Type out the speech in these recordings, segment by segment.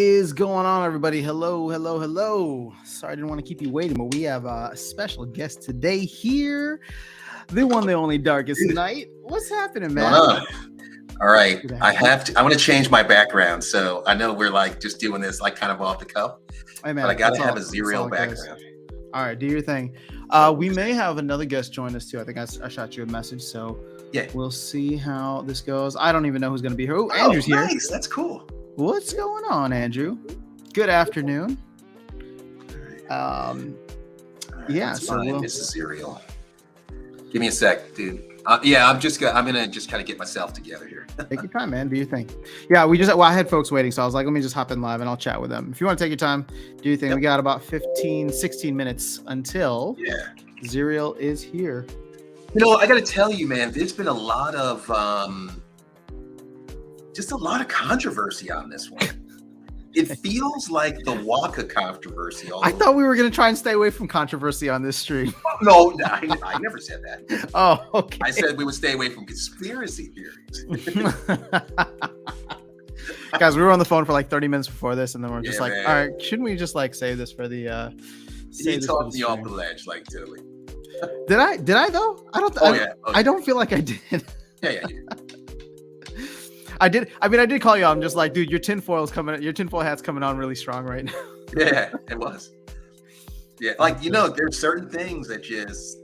is going on, everybody? Hello. Sorry, I didn't want to keep you waiting, but we have a special guest today here. The one, the only Darkest Night. What's happening, man? All right. I want to change my background. So I know we're like just doing this like kind of off the cuff. Hey, man, but I got to have a Zyriel background. All right, do your thing. We may have another guest join us too. I think I shot you a message, so yeah, we'll see how this goes. I don't even know who's going to be here. Oh, Andrew's here. Nice. That's cool. What's going on, Andrew? Good afternoon. Yeah. So this is Zyriel. Give me a sec, dude. I'm gonna just kind of get myself together here. Take your time, man. Do your thing. Yeah, I had folks waiting, so I was like, let me just hop in live and I'll chat with them. If you want to take your time, do your thing. Yep. We got about 16 minutes until Zyriel is here. You know, I got to tell you, man, there's been a lot of just a lot of controversy on this one. It feels like the Waka controversy. I thought we were going to try and stay away from controversy on this stream. No, I never said that. Oh, okay. I said we would stay away from conspiracy theories. Guys, we were on the phone for like 30 minutes before this, and then we're just like, man. All right, shouldn't we just like save this for the You talked me off the ledge, like, totally. Did I though? I don't feel like I did. Yeah. I did. I mean, I did call you out. I'm just like, dude, your tinfoil hat's coming on really strong right now. Yeah, it was. Yeah, like, there's certain things that just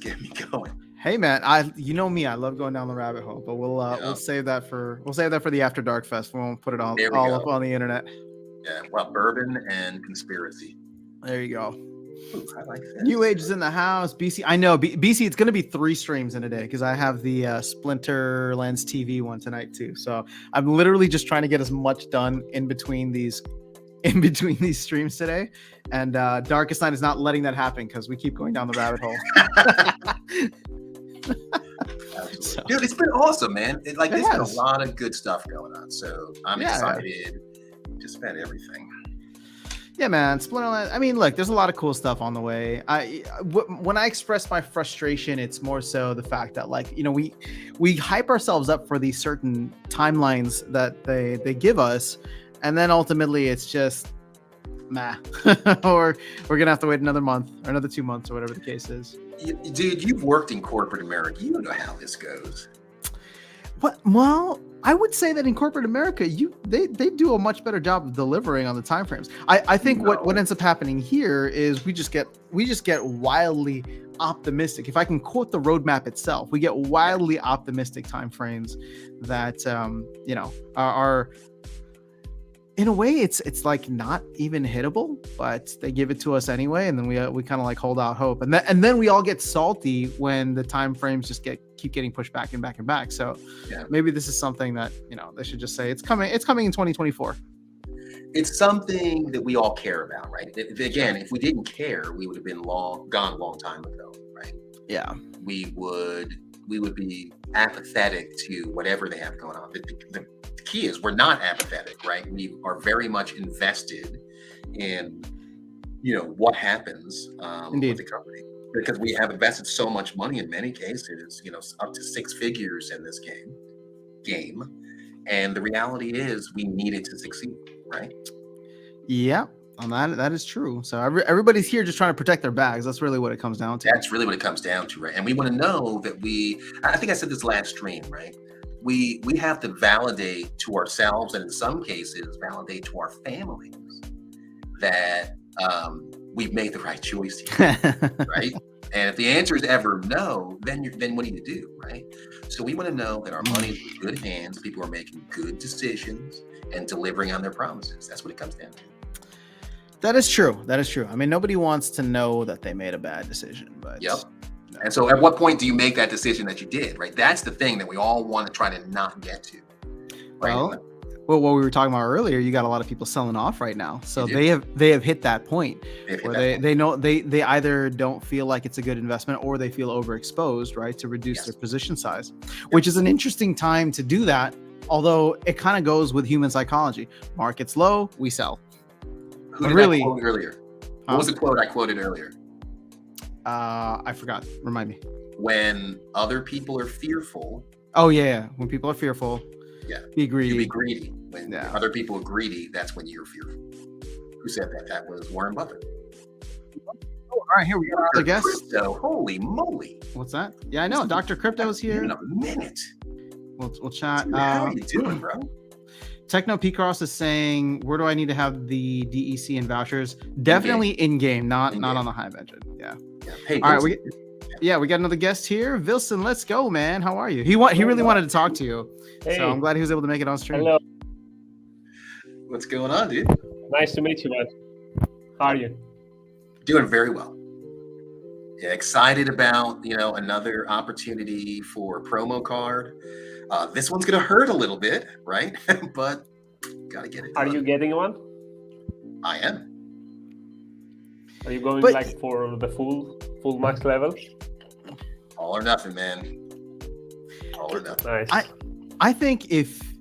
get me going. Hey, man, you know me. I love going down the rabbit hole, but we'll save that for the After Dark Fest. We won't put it all up on the internet. Yeah, well, bourbon and conspiracy. There you go. Ooh, I like that. New Age is in the house. BC, I know. BC, it's going to be 3 streams in a day because I have the Splinter Lens TV one tonight too. So I'm literally just trying to get as much done in between these streams today. And Darkest Night is not letting that happen because we keep going down the rabbit hole. Dude, it's been awesome, man. There's been a lot of good stuff going on. So I'm excited just about everything. Yeah, man. Splinterland. I mean, look, there's a lot of cool stuff on the way. When I express my frustration, it's more so the fact that, like, we hype ourselves up for these certain timelines that they give us, and then ultimately it's just meh. Or we're gonna have to wait another month or another 2 months or whatever the case is. Dude, you've worked in corporate America. You know how this goes. What? Well, I would say that in corporate America, they do a much better job of delivering on the timeframes. I think what ends up happening here is we just get wildly optimistic. If I can quote the roadmap itself, we get wildly optimistic timeframes that are in a way it's like not even hittable, but they give it to us anyway, and then we kind of like hold out hope, and then we all get salty when the time frames just keep getting pushed back and back and back. So maybe this is something that they should just say it's coming in 2024. It's something that we all care about, right? Again, if we didn't care, we would have been gone a long time ago, right? Yeah, we would be apathetic to whatever they have going on. The key is we're not apathetic, right? We are very much invested in, what happens with the company, because we have invested so much money in many cases, up to 6 figures in this game. And the reality is we need it to succeed, right? Yeah. That is true. So everybody's here just trying to protect their bags. That's really what it comes down to. That's really what it comes down to, right? And we want to know that I think I said this last stream, right? We have to validate to ourselves, and in some cases validate to our families, that we've made the right choice here, right? And if the answer is ever no, then what do you do, right? So we want to know that our money is in good hands, people are making good decisions and delivering on their promises. That's what it comes down to. That is true. I mean, nobody wants to know that they made a bad decision, but yep. No. And so at what point do you make that decision that you did, right? That's the thing that we all want to try to not get to. Right? Well, what we were talking about earlier, you got a lot of people selling off right now. So they have hit that point where they know they either don't feel like it's a good investment, or they feel overexposed, right, to reduce their position size, which is an interesting time to do that. Although it kind of goes with human psychology. Market's low, we sell. Who did I quote earlier? What was the quote I quoted earlier? I forgot. Remind me. When other people are fearful. Oh yeah. When people are fearful. Yeah. Be greedy. You be greedy. When Yeah. other people are greedy, that's when you're fearful. Who said that? That was Warren Buffett. Oh, all right, here we go. I guess. Crypto, holy moly! What's that? Yeah, I know. Dr. Crypto's here. In a minute. We'll chat. Dude, how are you doing, bro? Techno P Cross is saying, where do I need to have the DEC and vouchers? Definitely in game, not on the Hive engine. Yeah. Hey, all right. We got another guest here. Vilson, let's go, man. How are you? He really wanted to talk to you. Hey. So I'm glad he was able to make it on stream. Hello. What's going on, dude? Nice to meet you, man. How are you? Doing very well. Yeah, excited about another opportunity for a promo card. This one's gonna hurt a little bit, right? But gotta get it done. Are you getting one? I am. Are you going for the full max level? All or nothing, man. All or nothing. Nice. I think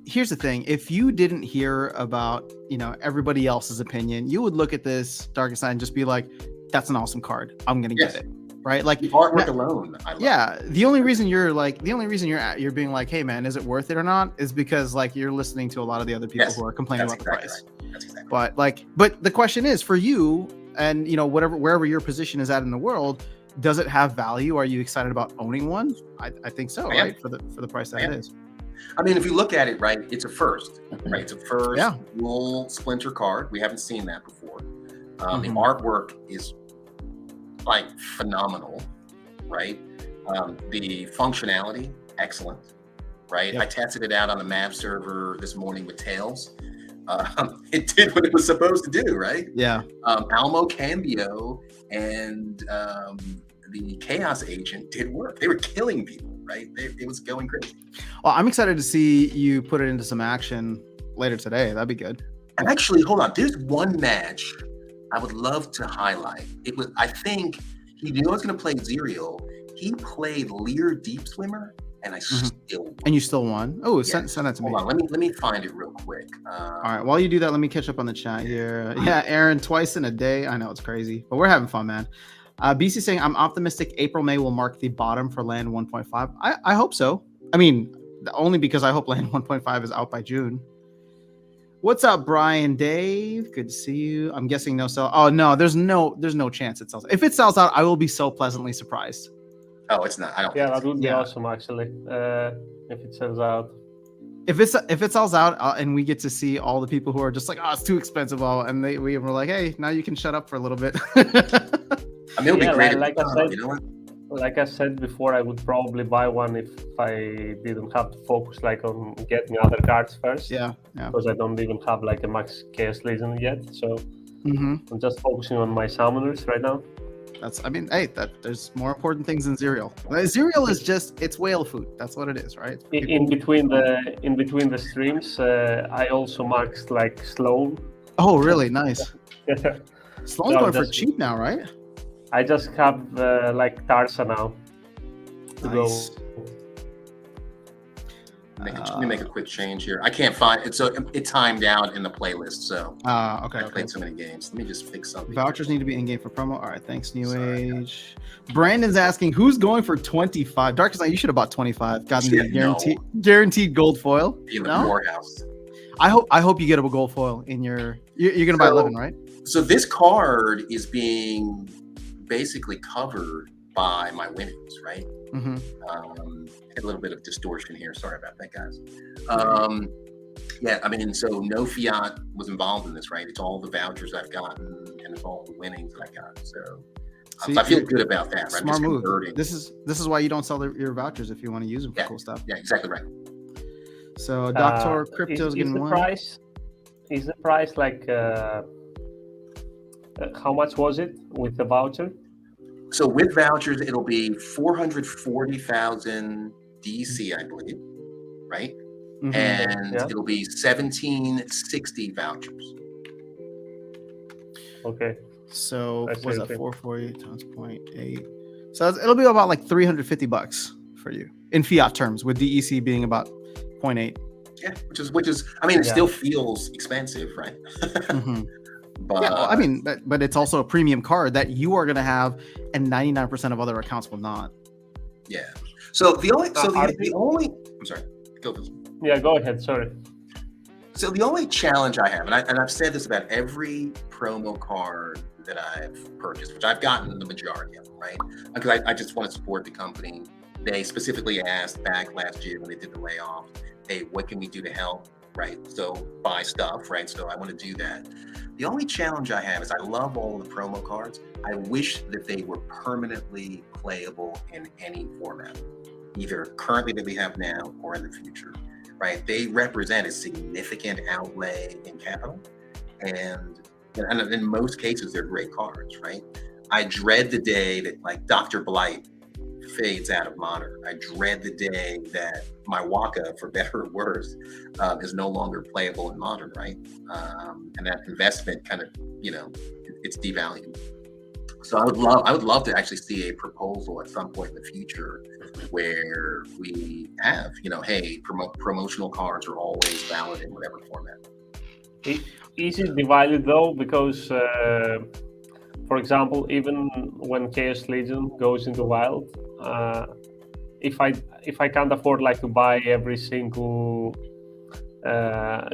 here's the thing, if you didn't hear about everybody else's opinion, you would look at this Darkest Night and just be like, that's an awesome card, I'm gonna get it, right? Like the artwork alone, I love it. The only reason you're being like, hey man, is it worth it or not, is because like you're listening to a lot of the other people who are complaining about the price. Right. That's exactly right. But the question is for you, and wherever your position is at in the world, does it have value? Are you excited about owning one? I think so, right? For the price that it is. I mean, if you look at it, right, it's a first, right? It's a first dual splinter card. We haven't seen that before. The artwork is like phenomenal, right? The functionality, excellent, right? Yep. I tested it out on the map server this morning with Tails. It did what it was supposed to do, right? Yeah. Almo Cambio and the Chaos Agent did work. They were killing people, right? It was going crazy. Well, I'm excited to see you put it into some action later today. That'd be good. And actually, hold on. There's one match I would love to highlight. It was, I think, he knew I was going to play Zyriel. He played Lear Deep Swimmer, and I still won. And you still won? Oh, send that to me. Hold on, let me find it real quick. All right, while you do that, let me catch up on the chat here. Yeah, Aaron, twice in a day. I know it's crazy, but we're having fun, man. BC saying, I'm optimistic April, May will mark the bottom for Land 1.5. I hope so. I mean, only because I hope Land 1.5 is out by June. What's up, Brian Dave? Good to see you. I'm guessing no sell. Oh no, there's no chance it sells. If it sells out, I will be so pleasantly surprised. Oh, it's not. I don't. Yeah, that would be awesome actually. If it sells out. If it sells out and we get to see all the people who are just like, oh, it's too expensive, and we were like, hey, now you can shut up for a little bit. I mean, it'll be great. Like I said, like I said before, I would probably buy one if I didn't have to focus on getting other cards first. Yeah. Because I don't even have a Max Chaos Legion yet, so I'm just focusing on my summoners right now. There's more important things than Zyriel. Zyriel is it's whale food. That's what it is, right? In between the streams, I also maxed Sloan. Oh, really? Nice. Sloan's going for just cheap now, right? I just have Tarsa now to Nice. go. Let me make a quick change here. I can't find it, so it timed out in the playlist. So Okay. I played so many games. Let me just fix something. Vouchers need to be in game for promo. All right, thanks, New Age. Brandon's asking who's going for 25. Darkest Night, you should have bought 25. Gotten the guaranteed gold foil. In the poorhouse. I hope you get a gold foil in your. You're gonna buy 11, right? So this card is being basically covered by my winnings, right? A little bit of distortion here. Sorry about that, guys. Yeah, I mean, so no fiat was involved in this, right? It's all the vouchers I've gotten and it's all the winnings that I got. So I feel good about that. Right? Smart move. This is why you don't sell your vouchers if you want to use them for cool stuff. Yeah, exactly right. So Dr. Crypto's getting one. Is the price how much was it with the voucher? So with vouchers, it'll be 440,000 DC, I believe, right? And it'll be 1760 vouchers. Okay. So what was that? 440 times 0.8. So it'll be about $350 for you in fiat terms, with DEC being about 0.8. Yeah, which is. I mean, it still feels expensive, right? But but it's also a premium card that you are going to have, and 99% of other accounts will not. Yeah. So the only. I'm sorry. Go. Yeah, go ahead. Sorry. So the only challenge I have, and I've said this about every promo card that I've purchased, which I've gotten the majority of them, right? Because I just want to support the company. They specifically asked back last year when they did the layoff, hey, what can we do to help? Right. So buy stuff, right? So I want to do that. The only challenge I have is I love all the promo cards. I wish that they were permanently playable in any format, either currently that we have now or in the future, right? They represent a significant outlay in capital, and in most cases, they're great cards, right? I dread the day that like Dr. Blight fades out of modern. I dread the day that my Waka, for better or worse, is no longer playable in modern, right? And that investment kind of, it's devalued. So I would love to actually see a proposal at some point in the future where we have, hey, promotional cards are always valid in whatever format. Is it divided though? Because, for example, even when Chaos Legion goes into Wild, if I can't afford like to buy every single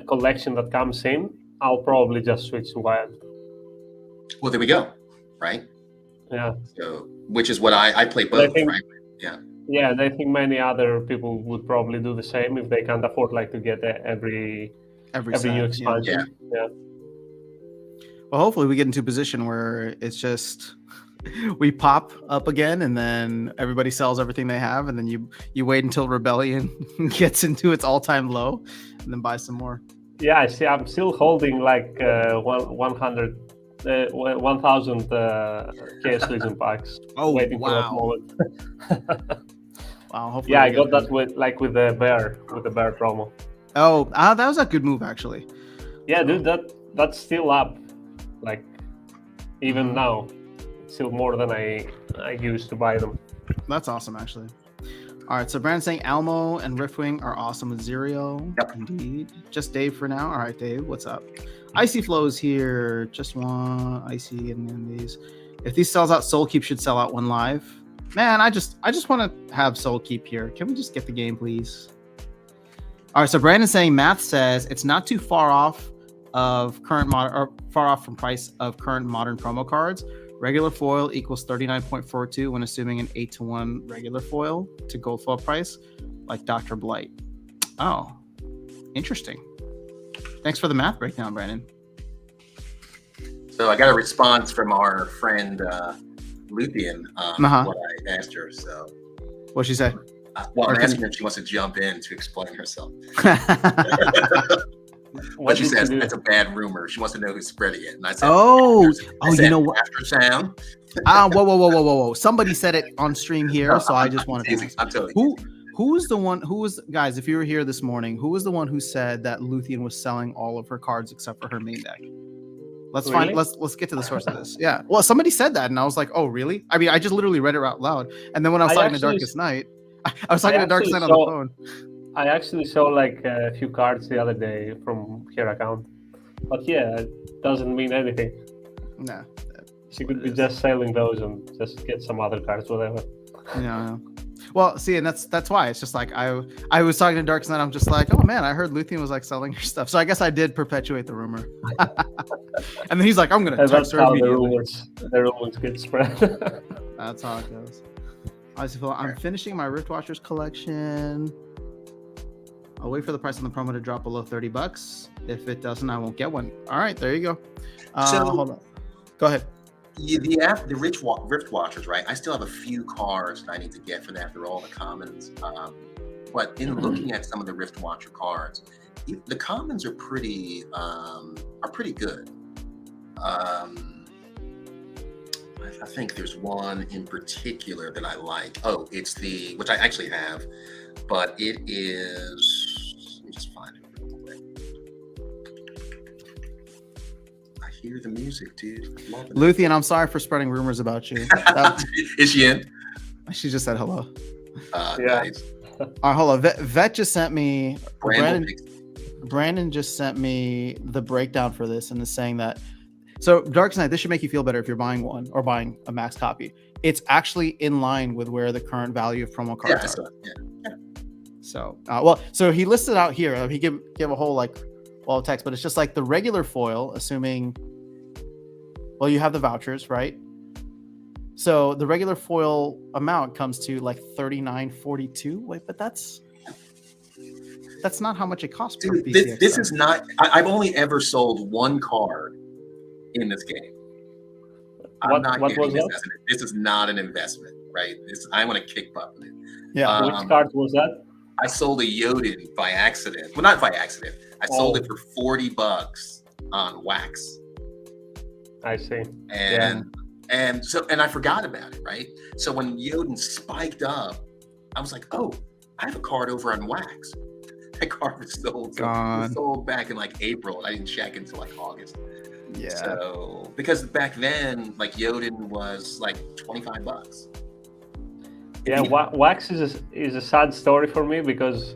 collection that comes in, I'll probably just switch to Wild. Well, there we go, right? Yeah. So, which is what I play both, right? Yeah. Yeah, and I think many other people would probably do the same if they can't afford like to get every new expansion. Yeah. Well, hopefully we get into a position where it's just we pop up again, and then everybody sells everything they have, and then you wait until Rebellion gets into its all-time low, and then buy some more. Yeah, I see. I'm still holding like 1,000 Chaos Legion packs. Oh, waiting wow. for that moment. Wow. Hopefully yeah, I got that with the bear promo. Oh, that was a good move actually. Yeah, dude, that's still up. Like even now, it's still more than I used to buy them. That's awesome actually. All right, so Brandon's saying Almo and Riftwing are awesome with Zyriel. Yep. Indeed. Just Dave for now. All right, Dave, what's up? Icy Flows here. Just one Icy and then these. If these sells out, Soul Keep should sell out when live. Man, I just want to have Soul Keep here. Can we just get the game, please? All right, so Brandon's saying math says it's not too far off of current modern or far off from price of current modern promo cards. Regular foil equals 39.42 when assuming an 8-to-1 regular foil to gold foil price, like Dr. Blight. Oh, interesting. Thanks for the math breakdown, Brandon. So I got a response from our friend Luthien on what I asked her. So what'd she say? Well, I'm asking her if she wants to jump in to explain herself. But she says that's a bad rumor. She wants to know who's spreading it. And I said, you know what? After sound. Whoa. Somebody said it on stream here, so I just wanted to ask. I'm telling you. Who was the one? Who was, guys? If you were here this morning, who was the one who said that Luthien was selling all of her cards except for her main deck? Let's get to the source of this. Yeah. Well, somebody said that, and I was like, oh, really? I mean, I just literally read it out loud, and then when I was talking to Darkest Night, I was talking to Darkest Night on the phone. I actually saw like a few cards the other day from her account, but yeah, it doesn't mean anything. Nah, she could be just selling those and just get some other cards, whatever. Yeah. Well, see, and that's why it's just like I was talking to Darkest Night. I'm just like, oh man, I heard Luthien was like selling her stuff, so I guess I did perpetuate the rumor. And then he's like, I'm gonna text her immediately. The rumors get spread. That's how it goes. I'm finishing my Rift Watchers collection. I'll wait for the price on the promo to drop below $30. If it doesn't, I won't get one. All right, there you go. Hold on. Go ahead. The Rift Watchers, right? I still have a few cards that I need to get for that. They're all the commons. But in looking at some of the Rift Watcher cards, the commons are pretty good. I think there's one in particular that I like. Oh, it's which I actually have, but it is. Let me just find it real quick. I hear the music, dude. Luthien, I'm sorry for spreading rumors about you. Is she in? She just said hello. Yeah. Nice. All right, hold on. Vet just sent me. Brandon just sent me the breakdown for this and is saying that. So, Dark Knight, this should make you feel better if you're buying one or buying a max copy. It's actually in line with where the current value of promo cards are. Yeah. So, so he listed out here. He gave a whole like wall of text, but it's just like the regular foil, assuming, well, you have the vouchers, right? So the regular foil amount comes to like $39.42. Wait, but that's not how much it costs per Dude, BCX. this is not. I've only ever sold one card in this game. I'm not What getting was this that? as this is not an investment, right? I want to kick butt with it. Yeah. Which card was that? I sold a Yodin by accident. Well, not by accident. I sold it for $40 on wax. I see. And so I forgot about it, right? So when Yodin spiked up, I was like, oh, I have a card over on wax. That card was sold. Gone. It was sold back in like April. I didn't check until like August. Yeah. So because back then, like Yodin was like $25. Yeah, wax is a sad story for me because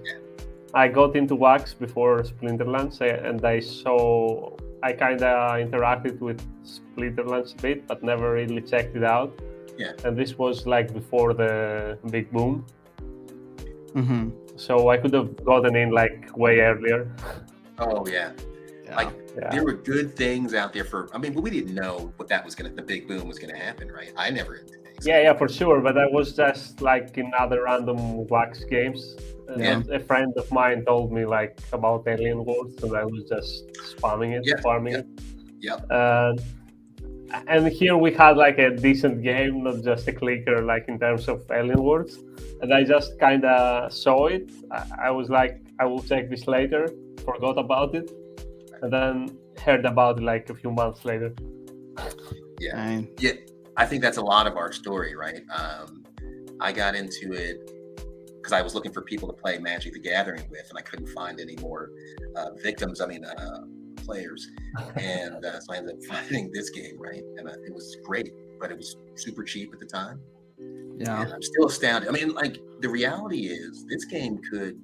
I got into wax before Splinterlands, and I kind of interacted with Splinterlands a bit, but never really checked it out. Yeah. And this was like before the big boom, Mm-hmm. so I could have gotten in like way earlier. Oh yeah. Like Yeah. there were good things out there but we didn't know what the big boom was gonna happen, right? I never. Yeah, for sure. But I was just like in other random wax games. And a friend of mine told me like about Alien Worlds, and I was just spamming it, farming it. Yeah. And here we had like a decent game, not just a clicker, like in terms of Alien Worlds. And I just kind of saw it. I was like, I will check this later. Forgot about it, and then heard about it like a few months later. Yeah. Yeah. I think that's a lot of our story, right? I got into it because I was looking for people to play Magic the Gathering with, and I couldn't find any more players. And so I ended up finding this game, right? And it was great, but it was super cheap at the time. Yeah. And I'm still astounded. I mean, like, the reality is this game could,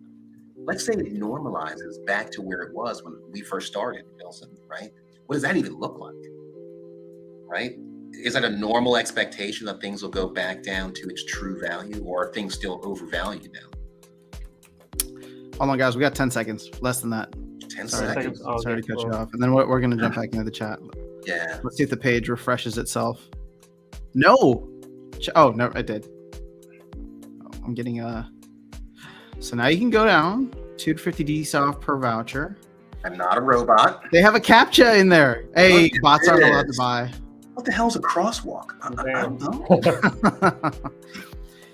let's say it normalizes back to where it was when we first started, Nelson, right? What does that even look like? Right? Is that a normal expectation that things will go back down to its true value, or are things still overvalued now? Hold on, guys. We got 10 seconds. Less than that. 10 Sorry. seconds. Oh, Sorry to okay, cut you cool. off. And then we're going to jump back into the chat. Yeah. Let's see if the page refreshes itself. No. Oh, no, it did. Oh, I'm getting So now you can go down. 250 off per voucher. I'm not a robot. They have a CAPTCHA in there. Hey, Look at bots aren't allowed to this. buy. What the hell's a crosswalk? I don't know.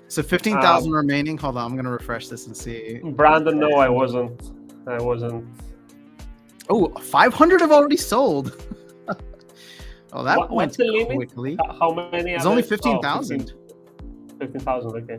So 15,000 remaining. Hold on, I'm gonna refresh this and see. Brandon, no, I wasn't. Oh, 500 have already sold. Oh, that went what's the limit? quickly. How many? It's are only there? 15,000. 15,000. Okay.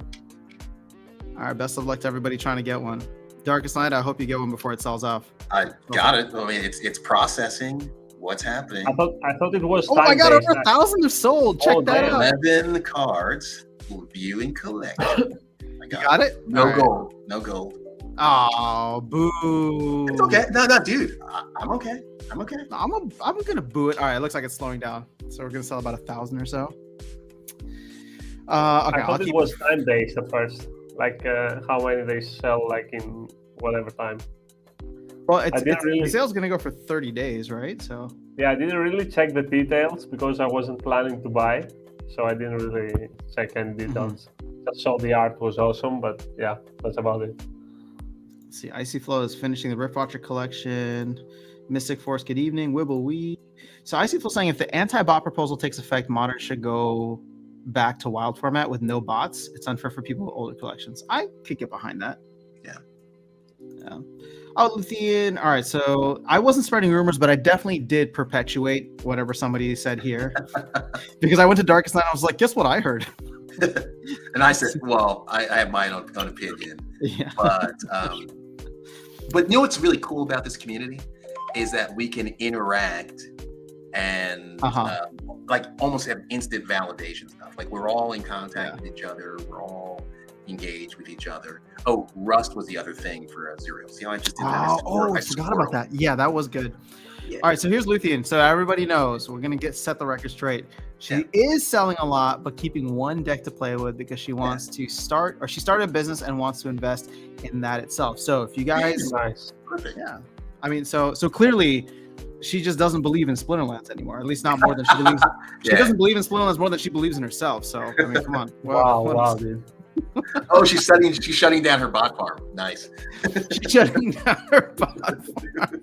All right, best of luck to everybody trying to get one. Darkest Night, I hope you get one before it sells off. I got it. I mean, it's processing. What's happening? I thought it was. Oh my god, time-based. over 1,000 have sold. Check Oh, that damn. out. 11 cards. View and collect. I You got it? No All right. gold. No gold. Oh, boo. It's okay. No, dude. I'm okay. I'm okay. I'm gonna boo it. All right, it looks like it's slowing down. So we're gonna sell about 1,000 or so. Okay, I I'll thought keep it was time based at first, like how many they sell, like in whatever time. Well, I didn't really- the sale's gonna go for 30 days, right? So Yeah, I didn't really check the details because I wasn't planning to buy, so I didn't really check any details. Just saw the art was awesome, but yeah, that's about it. let's see, Icy Flow is finishing the Rift Watcher collection. Mystic Force, good evening. Wibble Wee. So Icy Flow saying if the anti-bot proposal takes effect, Modern should go back to wild format with no bots. It's unfair for people with older collections. I could get behind that. Yeah. Oh, Luthien. All right, so I wasn't spreading rumors, but I definitely did perpetuate whatever somebody said here because I went to Darkest Night and I was like, guess what I heard? And I said, well, I have my own opinion. Yeah. But you know what's really cool about this community is that we can interact and like almost have instant validation stuff. Like we're all in contact with each other. We're all engaged with each other. Oh, Rust was the other thing for Zyriel. See how I just did that? Oh, I forgot about that. Yeah, that was good. Yeah. All right, so here's Luthien. So everybody knows we're gonna set the record straight. She is selling a lot, but keeping one deck to play with because she wants to start, or she started a business and wants to invest in that itself. So if you guys, Nice. Perfect. yeah. I mean, so clearly, she just doesn't believe in Splinterlands anymore. At least not more than she believes. She Yeah. doesn't believe in Splinterlands more than she believes in herself. So I mean, come on. Wow, dude. Oh, she's shutting down her bot farm. Nice. She's shutting down her bot farm.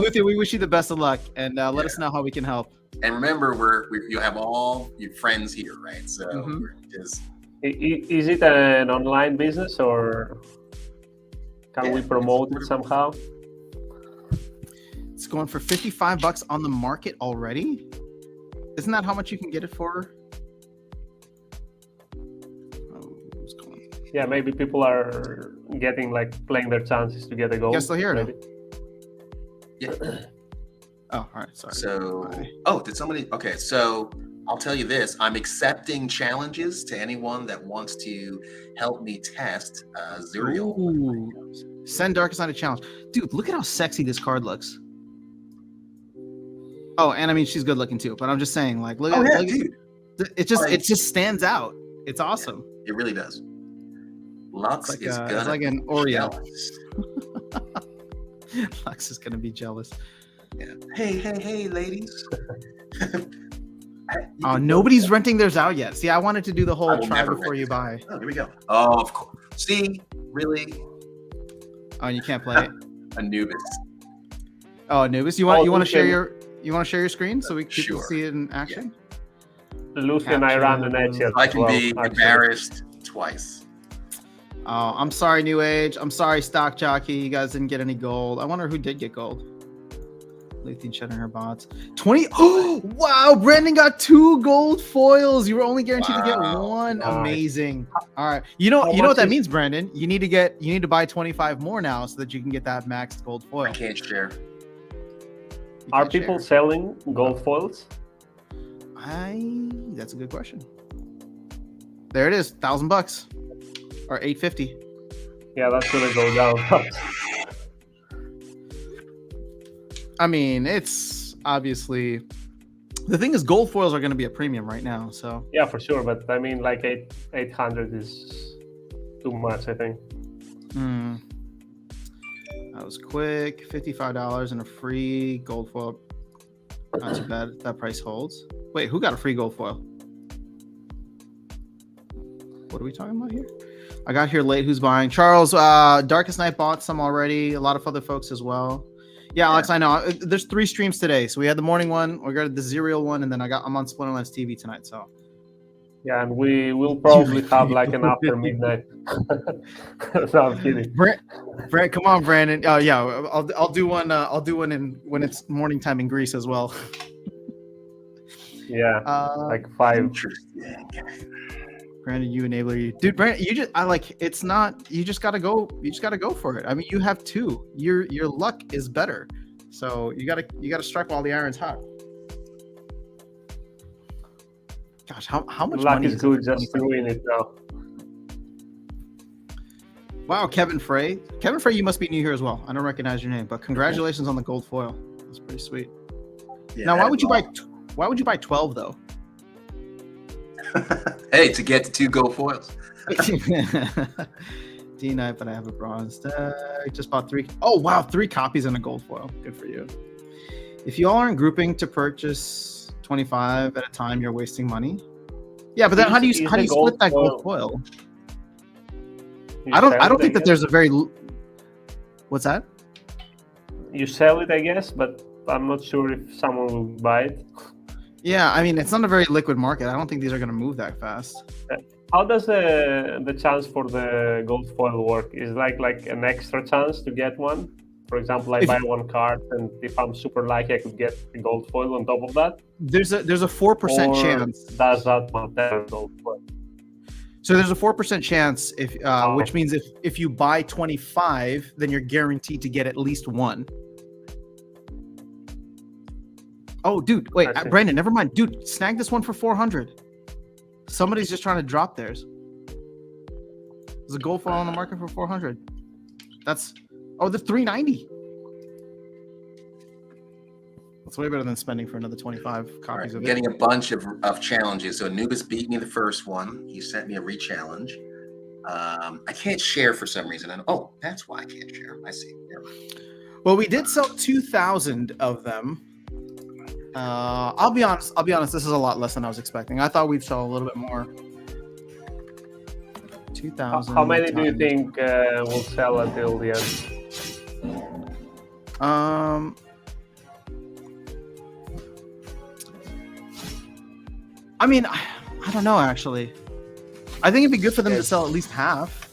Luthia, we wish you the best of luck, and let us know how we can help. And remember, you have all your friends here, right? So we're just. Is it an online business, or can we promote it somehow? It's going for $55 on the market already. Isn't that how much you can get it for? Yeah, maybe people are getting playing their chances to get a goal. You guys still here? Maybe. Yeah. Oh, all right. Sorry. So, did somebody? Okay, so I'll tell you this: I'm accepting challenges to anyone that wants to help me test Zyriel. Ooh. Send Darkest Night a challenge, dude. Look at how sexy this card looks. Oh, and I mean she's good looking too. But I'm just saying, look at dude. It just stands out. It's awesome. It really does. Lux is gonna it's like an Oreo. jealous. Lux is gonna be jealous. Yeah. Hey, ladies. Oh, nobody's renting theirs out yet. See, I wanted to do the whole try never before rent you it. buy. Oh, here we go. Oh, of course. See, really, Oh, and you can't play it. Anubis. Oh, Anubis, you want to Lucian. share your screen so we can Sure. see it in action? Lucy and I ran the net yet. I can well, be actually. embarrassed twice. Oh, I'm sorry, New Age. I'm sorry, Stock Jockey. You guys didn't get any gold. I wonder who did get gold. Leithian shutting her bots. 20. Oh, wow. Brandon got 2 gold foils. You were only guaranteed to get one. Nice. Amazing. All right. You know what that means, Brandon? You need to buy 25 more now so that you can get that maxed gold foil. I can't share. You Are can't people share. selling gold foils? That's a good question. There it is. $1,000 or $850. Yeah, that's gonna go down. I mean, it's obviously the thing is gold foils are going to be a premium right now. So Yeah, for sure. But I mean, 800 is too much, I think. That was quick. $55 and a free gold foil. Not too bad. That price holds. Wait, who got a free gold foil? What are we talking about here? I got here late. Who's buying? Charles, Darkest Night bought some already. A lot of other folks as well. Yeah, Alex, I know. There's 3 streams today. So we had the morning one, we got the Zyriel one, and then I'm on Splinterlands TV tonight. So Yeah, and we will probably have an after midnight. No, I'm kidding. Brand, come on, Brandon. Oh yeah, I'll do one. I'll do one when it's morning time in Greece as well. Yeah, 5. Interesting. Brandon, you enabler, dude. Brandon, it's not. You just gotta go. You just gotta go for it. I mean, you have 2. Your luck is better, so you gotta strike while the iron's hot. Gosh, how much Luck money is good, just doing it now. Wow, Kevin Frey. Kevin Frey, you must be new here as well. I don't recognize your name, but congratulations on the gold foil. That's pretty sweet. Yeah, Now, why would you buy 12 though? Hey, to get the 2 gold foils. D-Knight, but I have a bronze deck. Just bought 3. Oh, wow. 3 copies and a gold foil. Good for you. If you all aren't grouping to purchase 25 at a time, you're wasting money. Yeah, but then how do you split that gold foil? I don't think that there's a very. What's that? You sell it, I guess, but I'm not sure if someone will buy it. Yeah, I mean, it's not a very liquid market. I don't think these are going to move that fast. How does the chance for the gold foil work? Is like an extra chance to get one? For example, I buy 1 card, and if I'm super lucky, I could get a gold foil on top of that. There's a 4% chance. Does that matter? Gold foil? So there's a 4% chance which means if you buy 25, then you're guaranteed to get at least 1. Oh, dude, wait, Brandon, never mind. Dude, snag this one for 400. Somebody's just trying to drop theirs. There's a gold foil on the market for 400. The 390. That's way better than spending for another 25 copies of it. Getting a bunch of challenges. So Anubis beat me the first one. He sent me a re-challenge. I can't share for some reason. Oh, that's why I can't share. I see. Never mind. Well, we did sell 2,000 of them. I'll be honest. This is a lot less than I was expecting. I thought we'd sell a little bit more. 2,000. How many do you think will sell until the end? I mean, I don't know actually. I think it'd be good for them to sell at least half.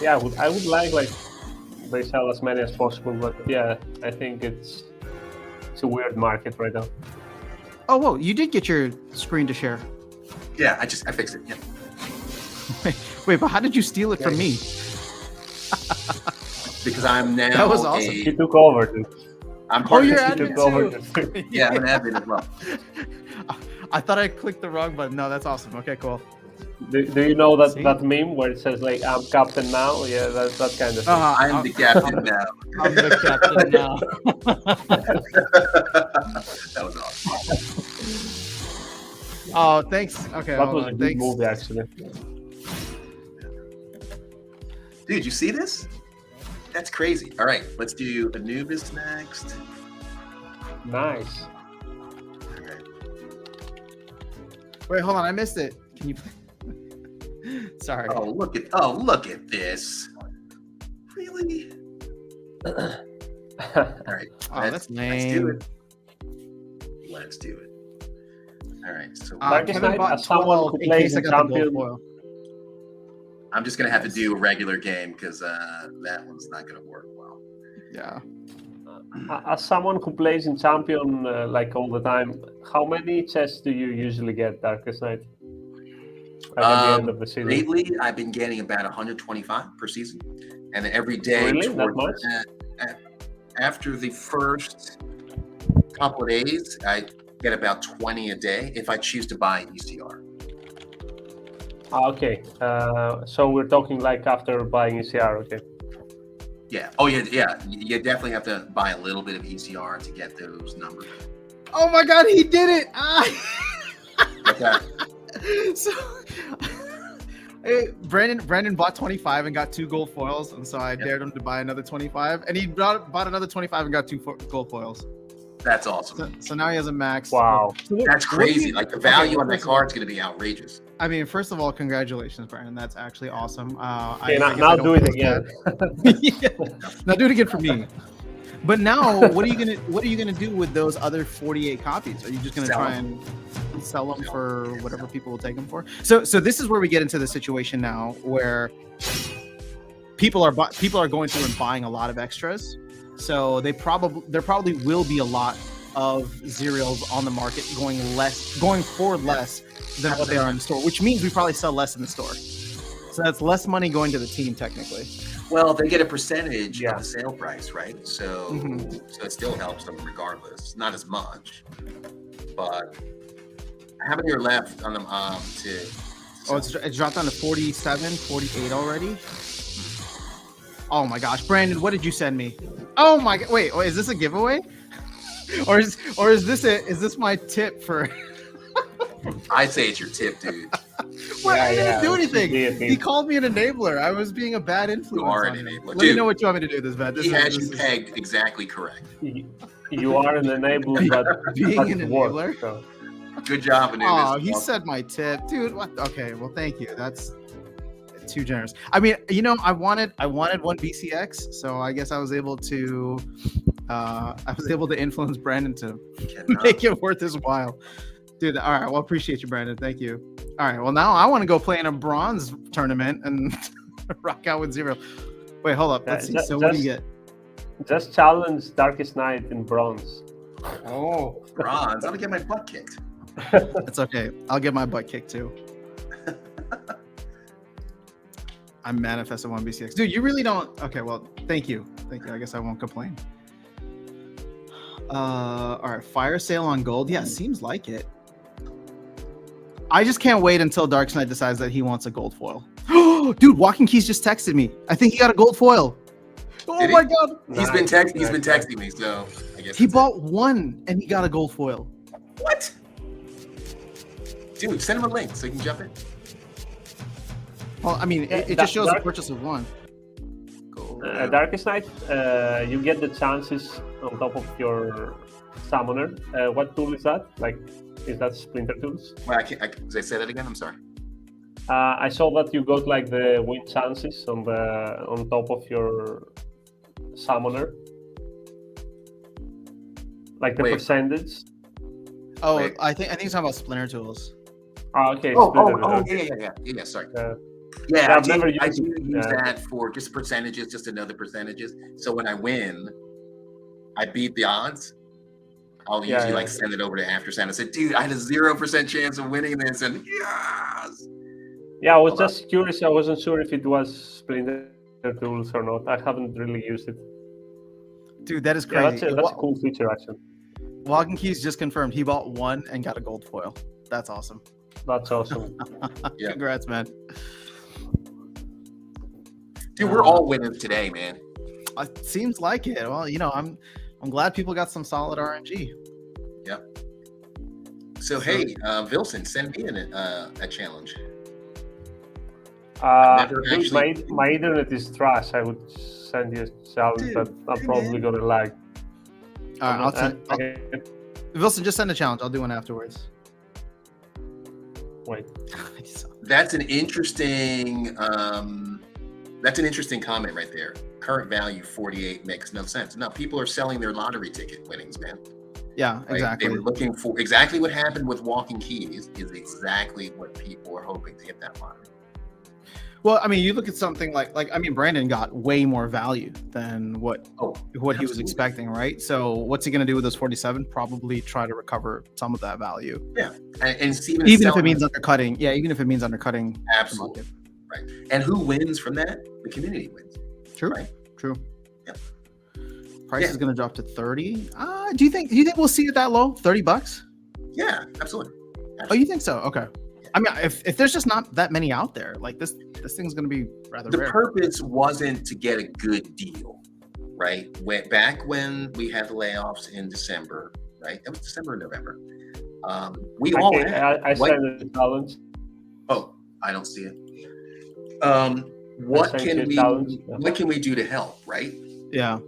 Yeah, I would like they sell as many as possible, but yeah, I think it's a weird market right now. Oh, whoa! You did get your screen to share. Yeah, I fixed it. Yeah. Wait, but how did you steal it from me? Because I'm now. That was awesome. He took over, dude. I'm part you're of the admin too. Yeah, I'm an admin as well. I thought I clicked the wrong button. No, that's awesome. Okay, cool. Do you know that meme where it says like I'm captain now? Yeah, that kind of thing. I'm the captain now. I'm the captain now. That was awesome. Oh, thanks. Okay, that was a good thanks. movie, actually. Dude, you see this? That's crazy. All right, let's do Anubis next. Nice. All right. Wait, hold on. I missed it. Can you? Sorry. Oh, look at this. Really? All right. Oh, that's Let's do lame. it. Let's do it. All right. So Darkest Kevin Night, bought as someone 12 who in plays case I in got the gold champion. foil. I'm just gonna have to do a regular game because that one's not gonna work well. Yeah. As someone who plays in champion like all the time, how many chests do you usually get, Darkest Night? Like at the end of the season? Lately, I've been getting about 125 per season, and every day. Really? That much? After the first couple of days, I get about 20 a day if I choose to buy an ECR. Okay. So we're talking like after buying ECR, okay. Yeah. Oh, yeah. You definitely have to buy a little bit of ECR to get those numbers. Oh my God, he did it! What's that? So, Brandon bought 25 and got 2 gold foils, and so I dared him to buy another 25, and he bought another 25 and got 2 gold foils. That's awesome. So now he has a max. Wow. That's crazy. Like the value on that card is going to be outrageous. I mean, first of all, congratulations, Brandon. That's actually awesome. Okay, now do it again. Yeah. Now do it again for me. But now, what are you gonna do with those other 48 copies? Are you just gonna try and sell them for whatever people will take them for? So this is where we get into the situation now where people are going through and buying a lot of extras. So there probably will be a lot of Zyriels on the market going for less than what they are in the store, which means we probably sell less in the store. So that's less money going to the team technically. Well, they get a percentage of the sale price, right? So so it still helps them regardless. Not as much, but how many are left on them It's dropped down to 47, 48 already. Oh my gosh, Brandon, what did you send me? Oh my god, wait, is this a giveaway? Or is this my tip for I'd say it's your tip, dude. Well, I didn't do anything. He called me an enabler. I was being a bad influence. You are on an him. enabler. Let me know what you want me to do this, man. He has you pegged exactly correct. You are an enabler, but being an work, enabler. so. Good job, Anubis. Oh, he said my tip, dude. What? Okay, well, thank you. That's too generous. I mean, I wanted one BCX, so I guess I was able to influence Brandon to make it worth his while. Dude, all right. Well, appreciate you, Brandon. Thank you. All right. Well, now I want to go play in a bronze tournament and rock out with Zyriel. Wait, hold up. Let's see. So what do you get? Just challenge Darkest Night in bronze. Oh, bronze. I'm gonna get my butt kicked. It's okay. I'll get my butt kicked too. I manifested one BCX. Dude, you really don't. Okay, well, thank you. I guess I won't complain. All right. Fire sale on gold. Yeah, seems like it. I just can't wait until Dark Knight decides that he wants a gold foil. Dude, Walking Keys just texted me. I think he got a gold foil. Oh my god. He's been texting me, so I guess he bought one and he got a gold foil. What? Dude, send him a link so he can jump in. Well, I mean, Yeah, it just shows the Dark, purchase of one. Gold. Darkest Night, you get the chances on top of your summoner. What tool is that? Like, is that Splinter Tools? Well, I can't. Did I say that again? I'm sorry. I saw that you got like the win chances on top of your summoner, like the Wait. percentage. Oh, Wait. I think you're talking about Splinter Tools. Okay. Oh, Splinter, yeah. Sorry. Uh, Yeah, I've never I used do it. use that for just percentages, just to know the percentages. So when I win, I beat the odds. I'll Yeah, usually yeah. like send it over to After Sound and say, dude, I had a 0% chance of winning this, and yes. Yeah, I was Hold on. just curious. I wasn't sure if it was Splinter Tools or not. I haven't really used it. Dude, that is Yeah, crazy. that's a cool feature, actually. Walking Keys just confirmed he bought one and got a gold foil. That's awesome. That's awesome. Yeah. Congrats, man. Dude, we're all winners today, man. It seems like it. Well, I'm glad people got some solid RNG. So hey, Vilson, send me a challenge. never Dude, actually- my internet is trash. I would send you a challenge, Dude, but I'm hey, probably man. gonna lag. All right, I'll send. Okay, Wilson, just send a challenge. I'll do one afterwards. wait. That's an interesting. That's an interesting comment right there. Current value 48 makes no sense. No, people are selling their lottery ticket winnings, man. Yeah, Right? exactly. They were looking for exactly what happened with Walking Keys is exactly what people are hoping to hit that lottery. Well, I mean, you look at something like Brandon got way more value than what he was absolutely. expecting, right? So what's he going to do with those 47? Probably try to recover some of that value, And Steven even if it means undercutting. Yeah, even if it means undercutting. the absolutely market. right. And who wins from that? The community wins. True. Right. True. Yep. Price Yeah. is going to drop to 30. Do you think we'll see it that low? $30? Yeah, absolutely. Oh, you think so? Okay. I mean, if there's just not that many out there, like this thing's going to be rather The rare. purpose wasn't to get a good deal, right? Back when we had the layoffs in December, right? That was December or November. We all Okay, had. I sent the challenge. Oh, I don't see it. What sent can you a we? challenge. What can we do to help? Right? Yeah.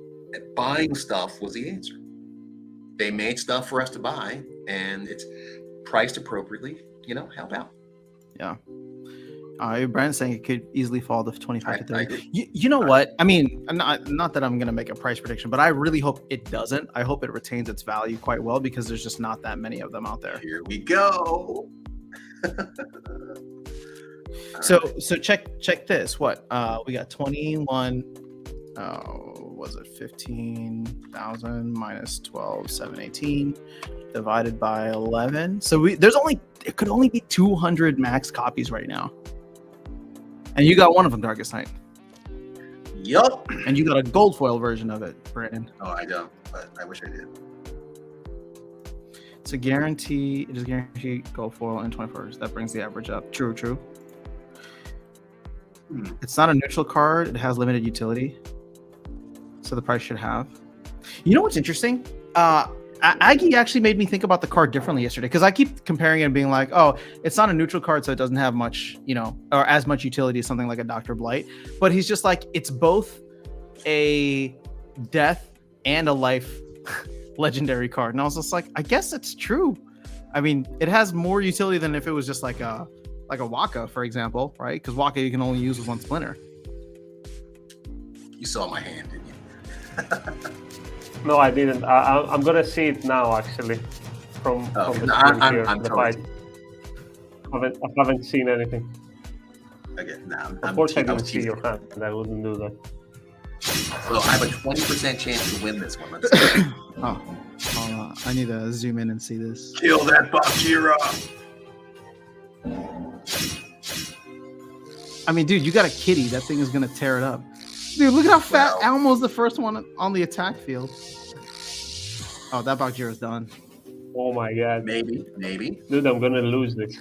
Buying stuff was the answer. They made stuff for us to buy, and it's priced appropriately. Help out. Brandon's saying it could easily fall to 25 to I 30. You know what? I mean, not that I'm going to make a price prediction, but I really hope it doesn't. I hope it retains its value quite well because there's just not that many of them out there. Here we go. So check this. What we got 21. Was it 15,000 minus 12, 718 divided by 11? So it could only be 200 max copies right now. And you got one of them, Darkest Night. Yup. And you got a gold foil version of it, Brandon. Oh, I don't, but I wish I did. It's a guarantee. It is guaranteed gold foil in 24 hours. That brings the average up. True. It's not a neutral card. It has limited utility. So the price should have. You know what's interesting? Aggie actually made me think about the card differently yesterday because I keep comparing it and being like, oh, it's not a neutral card, so it doesn't have much, or as much utility as something like a Dr. Blight. But he's just like, it's both a death and a life legendary card. And I was just like, I guess it's true. I mean, it has more utility than if it was just like a Waka, for example, right? Because Waka you can only use with one splinter. You saw my hand, didn't you? No, I didn't. I'm gonna see it now, actually, from the screen here. I'm the totally. fight. I haven't seen anything. Okay, Of course, I didn't see your hand, and I wouldn't do that. So I have a 20% chance to win this one. Let's see. I need to zoom in and see this. Kill that Bakira. I mean, dude, you got a kitty. That thing is gonna tear it up. Dude, look at how fat Wow. Almo's the first one on the attack field. Oh, that Bakjira's done. Oh my god, Maybe. dude, I'm gonna lose this.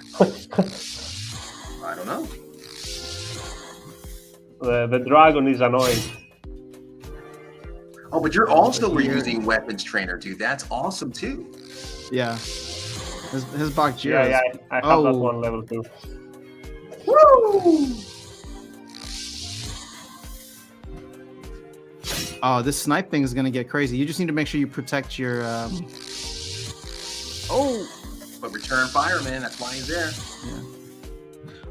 I don't know. The dragon is annoying. Oh, but you're also reusing Weapons Trainer, dude. That's awesome too. Yeah. His Bakjira. Yeah, I have that one level 2. Woo! Oh, this snipe thing is gonna get crazy. You just need to make sure you protect your. Oh. But return fire, man. That's why he's there. Yeah.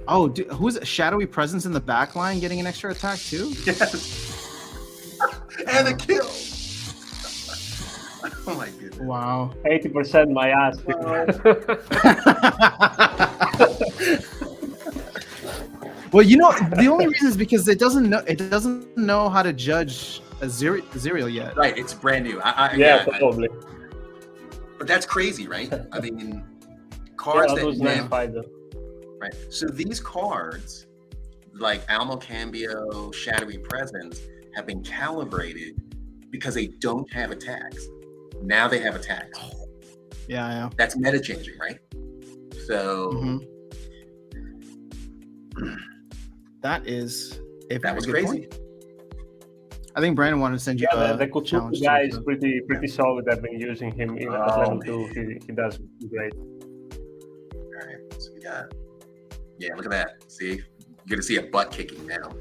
Oh, who's it? Shadowy presence in the back line getting an extra attack too? Yes. And a kill. Oh my goodness. Wow. 80% my ass. Well, you know, the only reason is because it doesn't know how to judge a Zyriel yet. Right, it's brand new. Probably. But that's crazy, right? I mean, cards that was that fighter. right. So these cards, like Almo Cambio, Shadowy Presence, have been calibrated because they don't have attacks. Now they have attacks. Yeah. That's meta changing, right? So that is a that was good crazy. point. I think Brandon wanted to send you the challenge Kutuku guy too, is pretty solid. I've been using him even at level 2. He does great. All right, so we got look at that. See, you're gonna see a butt kicking now.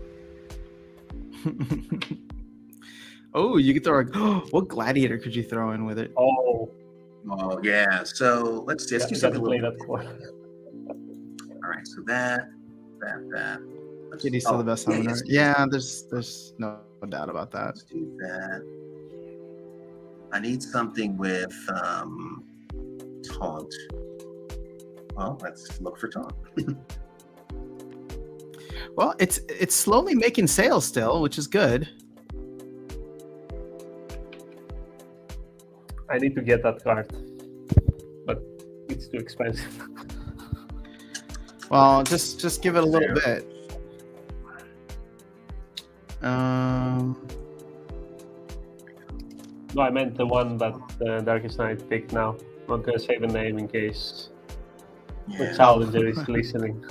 Oh, you could throw what gladiator could you throw in with it? Oh yeah. So let's do something. Play that card. All right, so that. Kitty's still the best summoner. Yeah, there's no doubt about that. Let's do that. I need something with taunt. Well, let's look for taunt. Well, it's slowly making sales still, which is good. I need to get that card, but it's too expensive. Well, just give it a little bit. No, I meant the one that Darkest Knight picked now. I'm not gonna say the name in case the challenger is listening.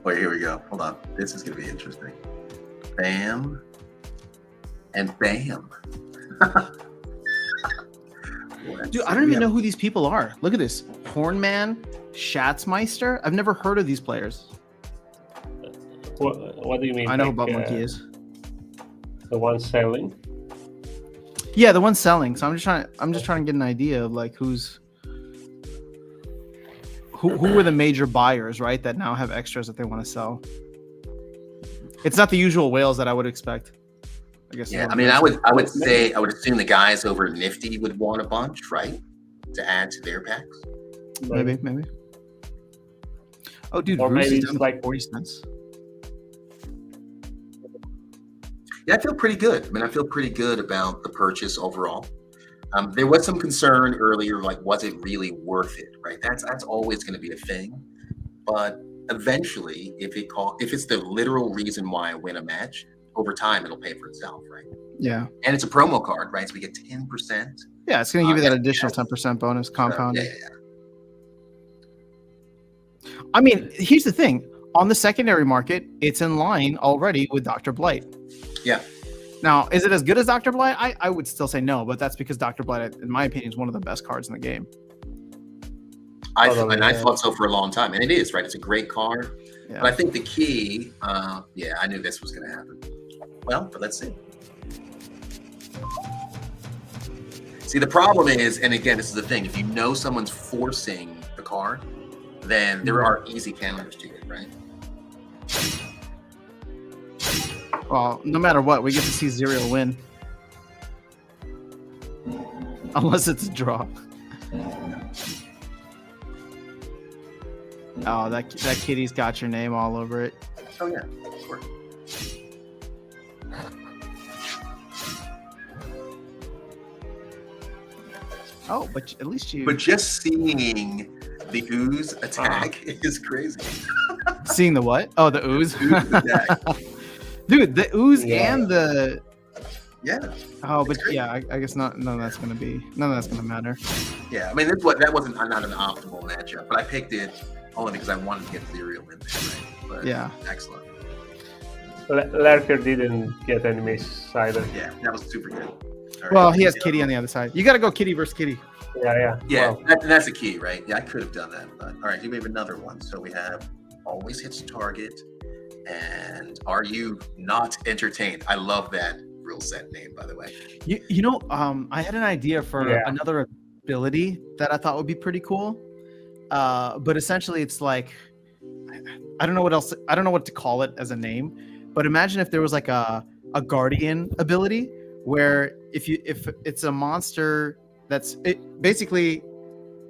Wait, here we go. Hold on. This is gonna be interesting. Bam. And bam. Dude, I don't even know who these people are. Look at this. Hornman, Schatzmeister. I've never heard of these players. What do you mean? I know who Butt Monkey is. The one selling? Yeah, the one selling. So I'm just trying to get an idea of like who were the major buyers, right? That now have extras that they want to sell. It's not the usual whales that I would expect. I guess. Yeah, I mean, I would assume the guys over at Nifty would want a bunch, right? To add to their packs. Maybe. Oh, dude, or Bruce maybe is it's down like 40 cents. Yeah, I feel pretty good. I mean, I feel pretty good about the purchase overall. There was some concern earlier, like, was it really worth it, right? That's always going to be a thing. But eventually, if it's the literal reason why I win a match, over time, it'll pay for itself, right? Yeah. And it's a promo card, right? So we get 10%. Yeah, it's going to give you that additional 10% bonus compounded. Yeah. I mean, here's the thing. On the secondary market, it's in line already with Dr. Blight. Yeah. Now, is it as good as Dr. Blight? I would still say no, but that's because Dr. Blight, in my opinion, is one of the best cards in the game. I thought so for a long time. And it is, right? It's a great card. Yeah. But I think the key, I knew this was going to happen. Well, but let's see. See, the problem is, and again, this is the thing, if you know someone's forcing the card, then there are easy counters to it, right? Well, no matter what, we get to see Zyriel win. Unless it's a draw. Oh, that kitty's got your name all over it. Oh, yeah, sure. Oh, but at least you... But just seeing the ooze attack is crazy. Seeing the what? Oh, the ooze? Ooze attack. Dude, the ooze and the... Yeah. Oh, but yeah, I guess none of that's gonna matter. Yeah, I mean, that wasn't not an optimal matchup, but I picked it only because I wanted to get Zyriel in there, right? But yeah. Excellent. Lurker didn't get any miss either. Yeah, that was super good. All Well, right. he has Kitty on the other side. You got to go Kitty versus Kitty. Yeah. Yeah, Well, that's the key, right? Yeah, I could have done that. But, all right, here we have another one. So we have always hits target, And are you not entertained? I love that rule set name, by the way. I had an idea for Yeah. another ability that I thought would be pretty cool. But essentially, it's like I don't know what else. I don't know what to call it as a name. But imagine if there was like a guardian ability where if it's a monster basically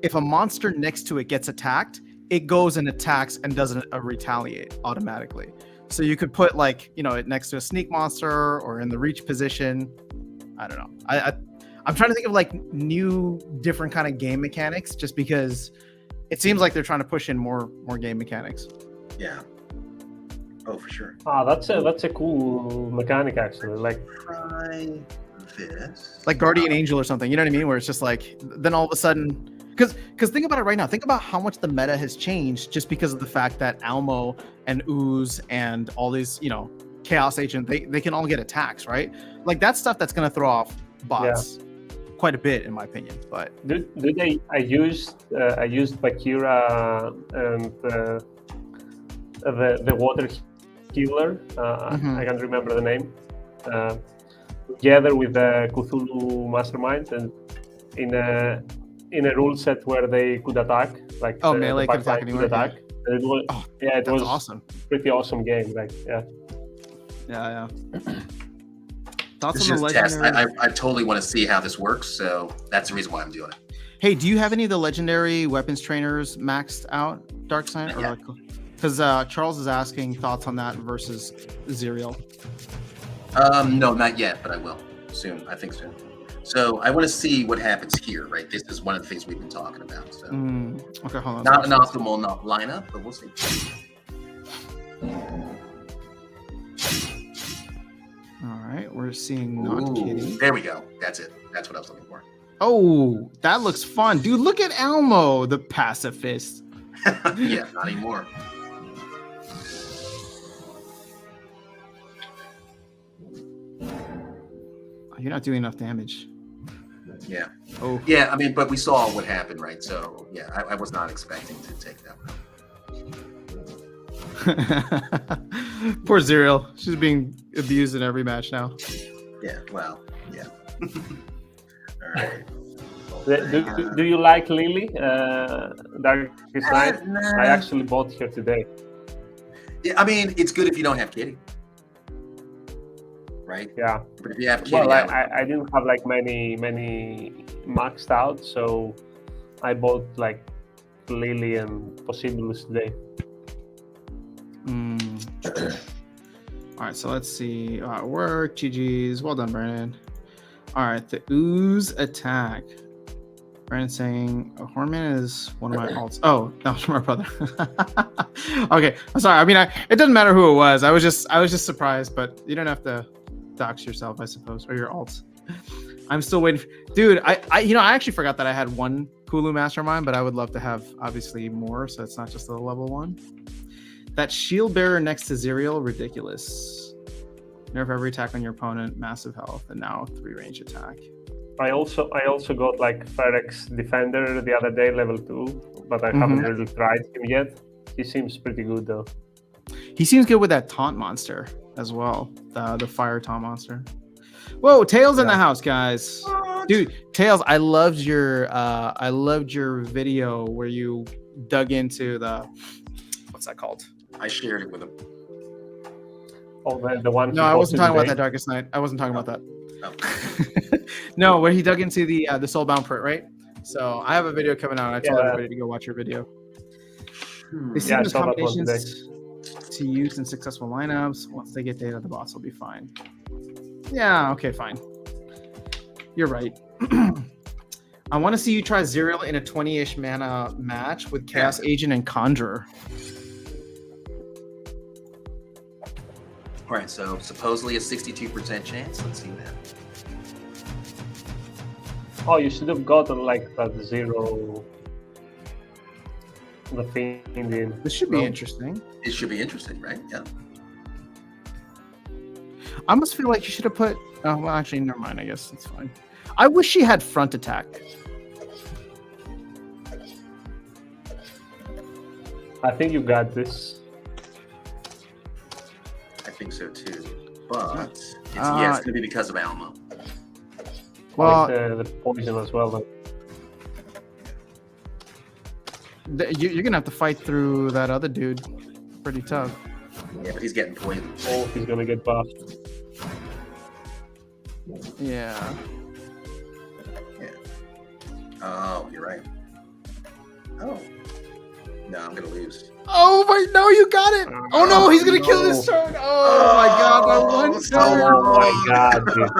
if a monster next to it gets attacked, it goes and attacks and doesn't retaliate automatically. So you could put like it next to a sneak monster or in the reach position. I don't know. I'm trying to think of like new different kind of game mechanics, just because it seems like they're trying to push in more game mechanics. Yeah. Oh, for sure. That's a cool mechanic actually. Like Try this. Like Guardian Angel or something. You know what I mean? Where it's just like then all of a sudden. Because think about it right now. Think about how much the meta has changed just because of the fact that Almo and Ooze and all these, Chaos Agent, they can all get attacks, right? Like that's stuff that's going to throw off bots quite a bit, in my opinion. But I used Bakira and the water healer. I can't remember the name. Together with the Cthulhu Mastermind, and in a rule set where they could attack, like melee could attack anywhere. Attack. And it was awesome. Pretty awesome game. Like yeah. Thoughts This on is the just test. legendary? I totally want to see how this works, so that's the reason why I'm doing it. Hey, do you have any of the legendary weapons trainers maxed out, Dark Sign? Because Charles is asking thoughts on that versus Zyriel. No, not yet, but I will soon. I think soon. So I want to see what happens here, right? This is one of the things we've been talking about. So okay, hold on. Not an optimal lineup, but we'll see. All right, we're seeing not Kitty. There we go. That's it. That's what I was looking for. Oh, that looks fun, dude. Look at Elmo, the pacifist. Yeah, not anymore. You're not doing enough damage. Yeah. Oh. Yeah, I mean, but we saw what happened, right? So, yeah, I was not expecting to take that one. Poor Zyriel. She's being abused in every match now. Yeah, well, yeah. All right. Do you like Lily, Darkest Night? Nah. I actually bought her today. Yeah, I mean, it's good if you don't have Kitty. Right? Yeah. But if you have Kitty, Well, I didn't have like many maxed out, so I bought like Lily and Possibilus today. All right, so let's see. Work, GG's. Well done, Brandon. All right, the Ooze attack. Brandon saying Horman is one of my alts. Oh, that was from our brother. Okay, I'm sorry. I mean, it doesn't matter who it was. I was just surprised, but you don't have to dox yourself, I suppose, or your alts. I'm still waiting. Dude, I actually forgot that I had one Kulu Mastermind, but I would love to have obviously more, so it's not just the level 1. That shield bearer next to Zyriel, ridiculous. Nerf every attack on your opponent, massive health, and now 3 range attack. I also got like Ferex Defender the other day, level 2, but I haven't really tried him yet. He seems pretty good though. He seems good with that taunt monster as well, the fire taunt monster. Whoa, Tails in the house, guys. What? Dude, Tails, I loved your video where you dug into the, what's that called? I shared it with him. Oh, the one. No, I wasn't talking about that Darkest Night. I wasn't talking about that. Oh. No, where he dug into the Soulbound Print, right? So I have a video coming out. I told everybody to go watch your video. They see those combinations to use in successful lineups. Once they get data, the bots will be fine. Yeah, okay, fine. You're right. I want to see you try Zyriel in a 20-ish mana match with Chaos Agent and Conjurer. All right, so supposedly a 62% chance. Let's see that. Oh, you should have gotten like that 0. The thing in. This should be interesting. It should be interesting, right? Yeah. I almost feel like you should have put. Oh, well, actually, never mind. I guess it's fine. I wish she had front attack. I think you got this. but it's Uh, going to be because of Alamo. well, the poison as well. you're gonna have to fight through that other dude. Pretty tough. Yeah, but he's getting poisoned. Oh, he's gonna get buffed. Yeah. Oh, you're right. Oh. No, I'm going to lose. Oh my! No, you got it. Oh no, he's gonna kill this turn. Oh my god, my one turn. Oh my god, dude.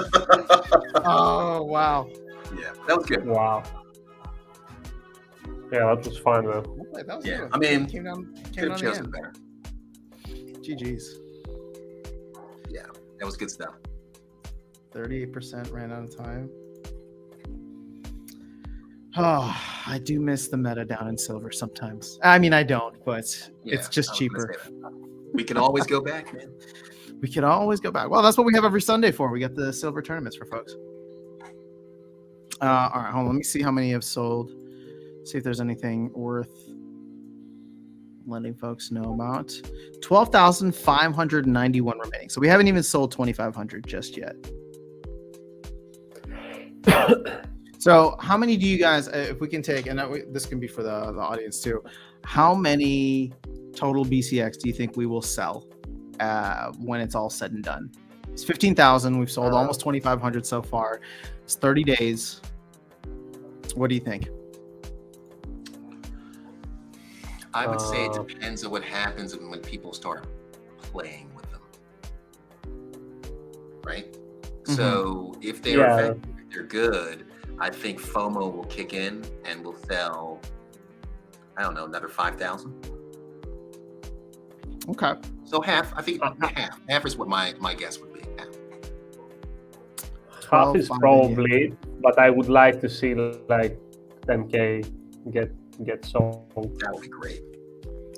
Oh wow. Yeah, that was good. Wow. Yeah, that was fun though. That was Yeah, good. I mean, came down could have the chosen end. better. GG's. Yeah, that was good stuff. 38% ran out of time. Oh, I do miss the meta down in silver sometimes. I mean, I don't, but Yeah, it's just I was gonna cheaper. say that. We can always go back, man. We can always go back. Well, that's what we have every Sunday for. We got the silver tournaments for folks. All right, hold on. Let me see how many have sold. See if there's anything worth letting folks know about. 12,591 remaining. So we haven't even sold 2,500 just yet. So how many do you guys, if we can take, and this can be for the audience too, how many total BCX do you think we will sell when it's all said and done? It's 15,000. We've sold almost 2,500 so far. It's 30 days. What do you think? I would say it depends on what happens when people start playing with them. Right? So if they are effective, if they're good, I think FOMO will kick in and will sell, I don't know, another 5,000. Okay. So half, I think half is what my guess would be. Half is probably, but I would like to see like 10K get sold. That would be great.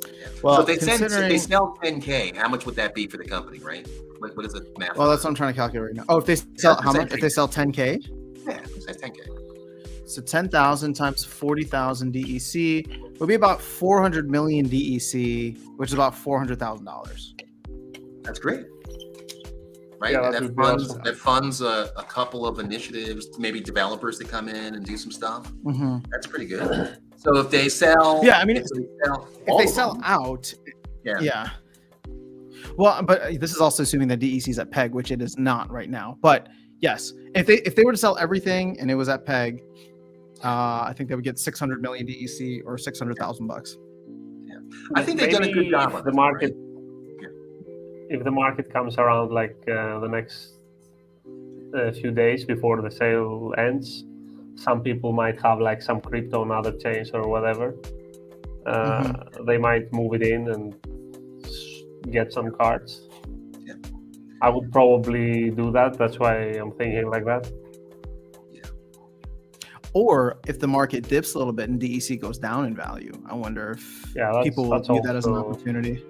Yeah. Well, so if they sell 10K, how much would that be for the company, right? What is the math? Well, that's what I'm trying to calculate right now. Oh, if they sell how much? If they sell 10K? Yeah, it says 10K. So 10,000 times 40,000 DEC would be about 400 million DEC, which is about $400,000. That's great. Right? Yeah, And that funds a couple of initiatives, maybe developers that come in and do some stuff. Mm-hmm. That's pretty good. So if they sell, Yeah, I mean, if they sell out, yeah. Well, but this is also assuming that DEC is at PEG, which it is not right now. But yes, if they were to sell everything and it was at PEG, I think they would get 600 million DEC or $600,000. Yeah, I think they've done a good job on the market. Right? If the market comes around like the next few days before the sale ends, some people might have like some crypto on other chains or whatever. They might move it in and get some cards. Yeah. I would probably do that. That's why I'm thinking like that. Yeah. Or if the market dips a little bit and DEC goes down in value, I wonder if people will view that as an opportunity.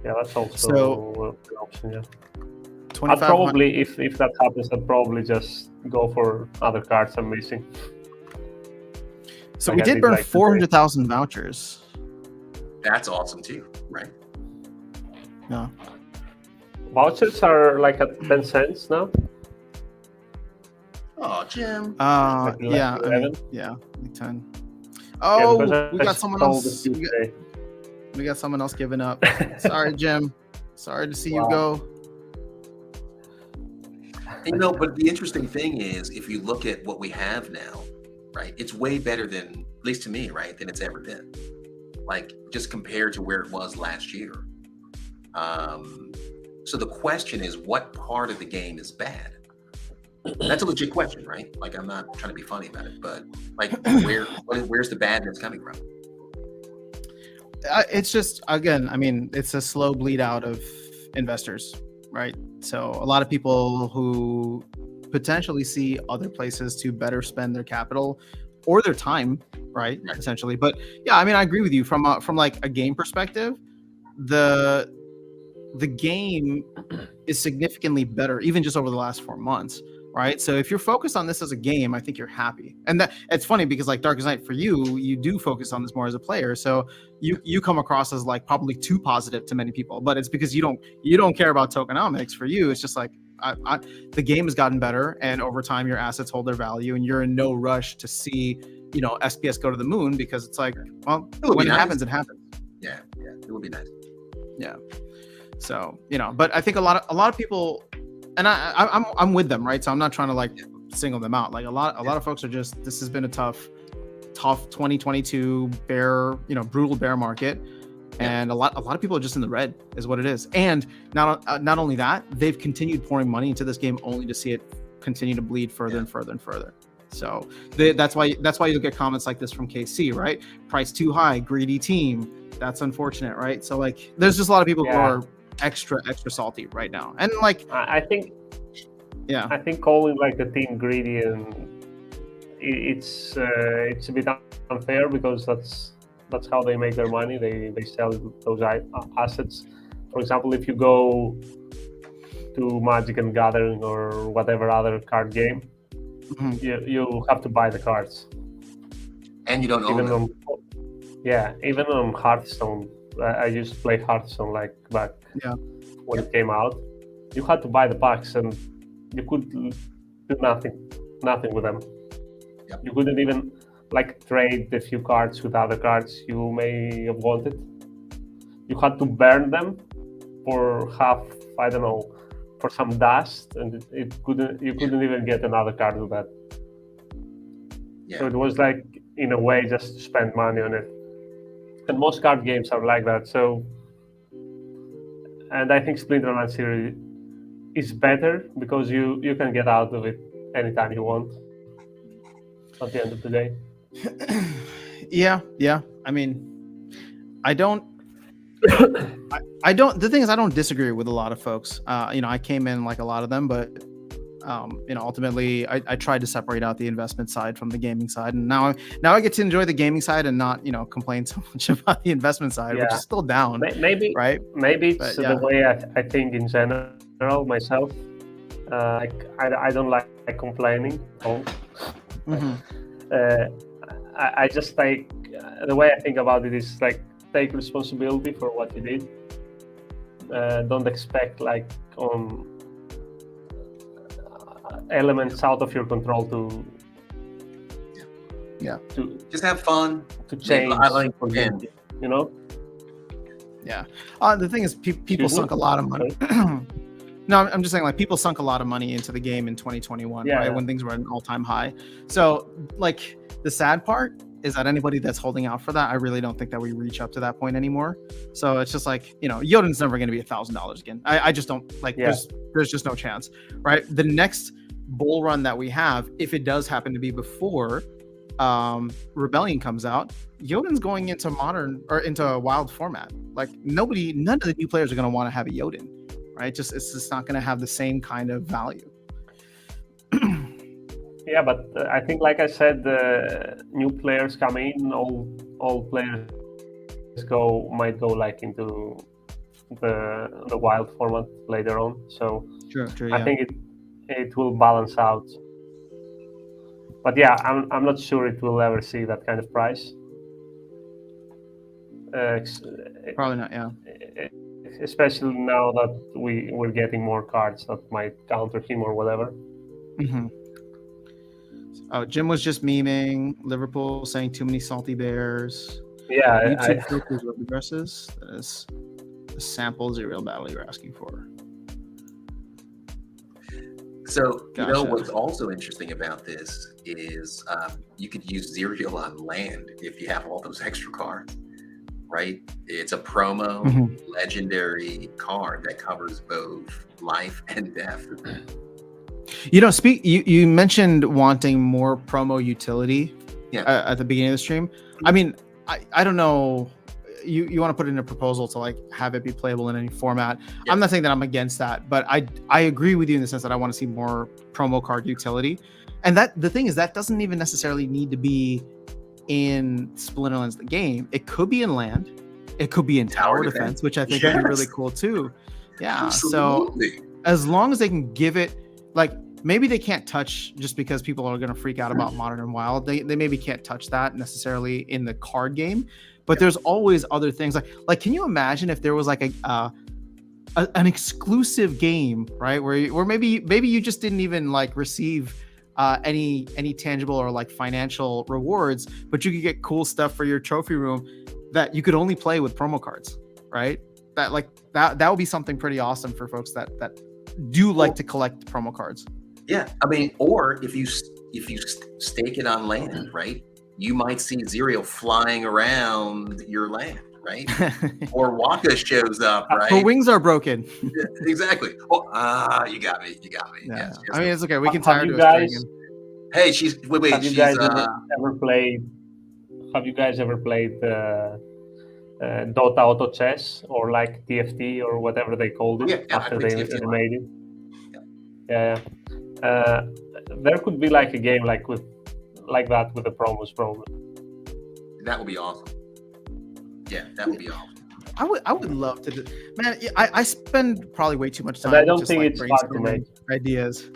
Yeah, that's also an option. Yeah. I'd probably, if that happens, I'd probably just go for other cards I'm missing. So we did burn 400,000 vouchers. That's awesome too, right? No. Vouchers are like at 10 cents now. Oh, Jim. Yeah, like 10. Oh, we got someone else. We got someone else giving up. Sorry, Jim. Sorry to see you go. But the interesting thing is, if you look at what we have now, right, it's way better than, at least to me, right, than it's ever been. Like, just compared to where it was last year. So the question is, what part of the game is bad? That's a legit question, right? Like, I'm not trying to be funny about it, but like, where's the badness coming from? It's just, again, I mean, it's a slow bleed out of investors, right? So a lot of people who potentially see other places to better spend their capital or their time, right? Essentially. But yeah, I mean, I agree with you from like a game perspective. The game is significantly better, even just over the last 4 months. right? So if you're focused on this as a game, I think you're happy. And that it's funny because like Darkest Night, for you do focus on this more as a player, so you come across as like probably too positive to many people, but it's because you don't care about tokenomics. For you, it's just like the game has gotten better, and over time your assets hold their value, and you're in no rush to see SPS go to the moon, because it's like, well, when it happens, it happens. Yeah, it would be nice. Yeah. So but I think a lot of people, and I'm with them, right? So I'm not trying to like single them out. Like a lot of folks are just, this has been a tough 2022 brutal bear market, and a lot of people are just in the red, is what it is. And not only that, they've continued pouring money into this game only to see it continue to bleed further and further and further. So that's why you'll get comments like this from KC, right? Price too high, greedy team. That's unfortunate, right? So like, there's just a lot of people who are extra salty right now, and like I think calling like the team greedy, and it's a bit unfair, because that's how they make their money. They sell those assets. For example, if you go to Magic and Gathering or whatever other card game, you have to buy the cards, and you don't own them. Even on Hearthstone, I used to play Hearthstone like back when it came out. You had to buy the packs, and you could do nothing with them. Yep. You couldn't even like trade a few cards with other cards you may have wanted. You had to burn them for for some dust, and you couldn't even get another card with that. So it was like, in a way, just to spend money on it. And most card games are like that. So, and I think Splinterland series is better because you can get out of it anytime you want at the end of the day. Yeah. I mean, I don't. The thing is, I don't disagree with a lot of folks. I came in like a lot of them, but ultimately I tried to separate out the investment side from the gaming side, and now I get to enjoy the gaming side and not complain so much about the investment side, which is still down. Maybe right? Maybe it's the way I think in general myself. I don't like complaining. I just like the way I think about it is like, take responsibility for what you did. Don't expect like on elements out of your control to just have fun, to change. I like the thing is, people sunk a lot of money. No, I'm just saying, like, people sunk a lot of money into the game in 2021, right? When things were at an all-time high. So like, the sad part is that anybody that's holding out for that, I really don't think that we reach up to that point anymore. So it's just like, Yoden's never going to be $1,000 again. I just don't like. There's just no chance, right? The next bull run that we have, if it does happen to be before Rebellion comes out, Yoden's going into modern or into a wild format. Like, none of the new players are going to want to have a Yoden, right? It's just not going to have the same kind of value. Yeah, but I think, like I said, the new players come in, all players might go like into the wild format later on. So true, I think it will balance out. But yeah, I'm not sure it will ever see that kind of price. Probably not, yeah. Especially now that we're getting more cards that might counter him or whatever. Mm-hmm. Oh, Jim was just memeing Liverpool, saying too many salty bears. Yeah, YouTube filters web addresses. That is a sample Zyriel battle you're asking for. So what's also interesting about this is you could use Zyriel on land if you have all those extra cards, right? It's a promo legendary card that covers both life and death. You mentioned wanting more promo utility at the beginning of the stream. I mean, I don't know. You want to put in a proposal to like have it be playable in any format. Yeah. I'm not saying that I'm against that, but I agree with you in the sense that I want to see more promo card utility. And that the thing is, that doesn't even necessarily need to be in Splinterlands the game. It could be in land. It could be in tower defense, which I think would be really cool too. Yeah. Absolutely. So as long as they can give it, like, maybe they can't touch, just because people are going to freak out about Modern and Wild. They maybe can't touch that necessarily in the card game, but there's always other things like can you imagine if there was like an exclusive game, right, where maybe you just didn't even like receive any tangible or like financial rewards, but you could get cool stuff for your trophy room that you could only play with promo cards, right? That would be something pretty awesome for folks that do like to collect promo cards. Yeah, I mean, or if you stake it on land, right, you might see Zyriel flying around your land, right? Or Waka shows up, right? Her wings are broken. Yeah, exactly. Oh, you got me. Yeah. Yes, I mean, it's okay. We can Have tire you to guys- a Hey, wait. Have you She's guys ever played? Have you guys ever played Dota Auto Chess or like TFT or whatever they called it I after played they TFT a lot. made it? Yeah. There could be like a game like that with the promos, probably. That would be awesome. Yeah, that would be awesome. I would love to do, man. I spend probably way too much time. And I don't just, think like, it's hard to brainstorming make. ideas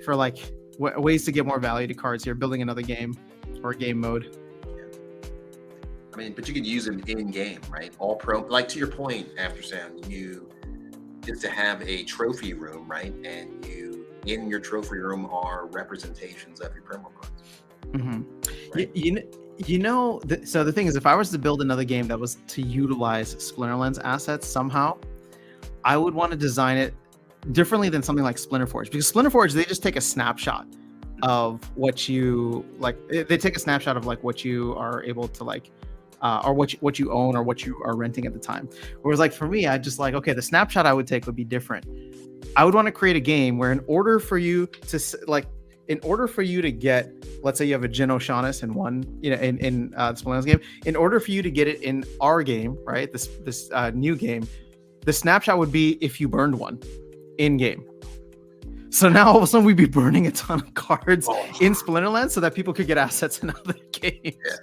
for like ways to get more value to cards here, building another game or game mode. I mean, but you could use them in game, right? All pro, like to your point, After Sound, you just to have a trophy room, right? And in your trophy room are representations of your promo cards. Mm-hmm. Right? So the thing is, if I was to build another game that was to utilize Splinterland's assets somehow, I would want to design it differently than something like Splinter Forge, because Splinter Forge, they just take a snapshot of what you like. They take a snapshot of like what you are able to like, or what you own or what you are renting at the time. Whereas like for me, I just like, okay, the snapshot I would take would be different. I would want to create a game where in order for you to get, let's say you have a Jin O'Shaughnessy in one, in Splinterland's game, in order for you to get it in our game, right? This new game, the snapshot would be if you burned one in game. So now all of a sudden we'd be burning a ton of cards in Splinterland so that people could get assets in other games. Yeah.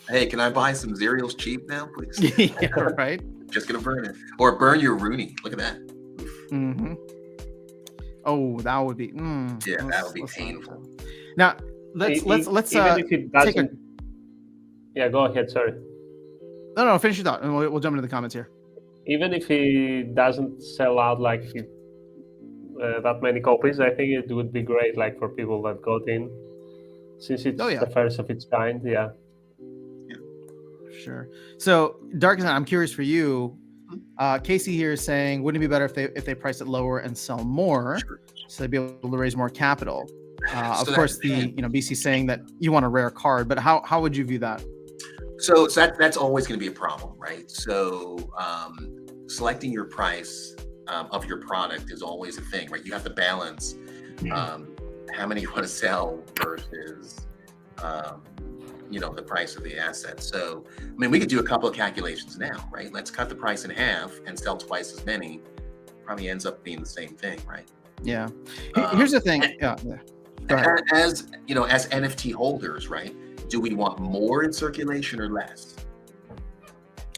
Hey, can I buy some Zyriels cheap now, please? Yeah, right. Just gonna burn it, or burn your Rooney. Look at that. Mm-hmm. Oh, that would be. Yeah, that would be painful. Now let's even if it doesn't. Yeah, go ahead. Sorry. No, finish your thought, and we'll jump into the comments here. Even if it doesn't sell out like that many copies, I think it would be great, like for people that got in, since it's the first of its kind. Yeah. Sure. So, Darkest Night, I'm curious for you. Casey here is saying, wouldn't it be better if they price it lower and sell more, so they'd be able to raise more capital? Of course, BC saying that you want a rare card, but how would you view that? So that's always going to be a problem, right? So selecting your price of your product is always a thing, right? You have to balance how many you want to sell versus the price of the asset. So I mean, we could do a couple of calculations now, right? Let's cut the price in half and sell twice as many. Probably ends up being the same thing, right? Yeah. Here's the thing. Go ahead. As NFT holders, right? Do we want more in circulation or less?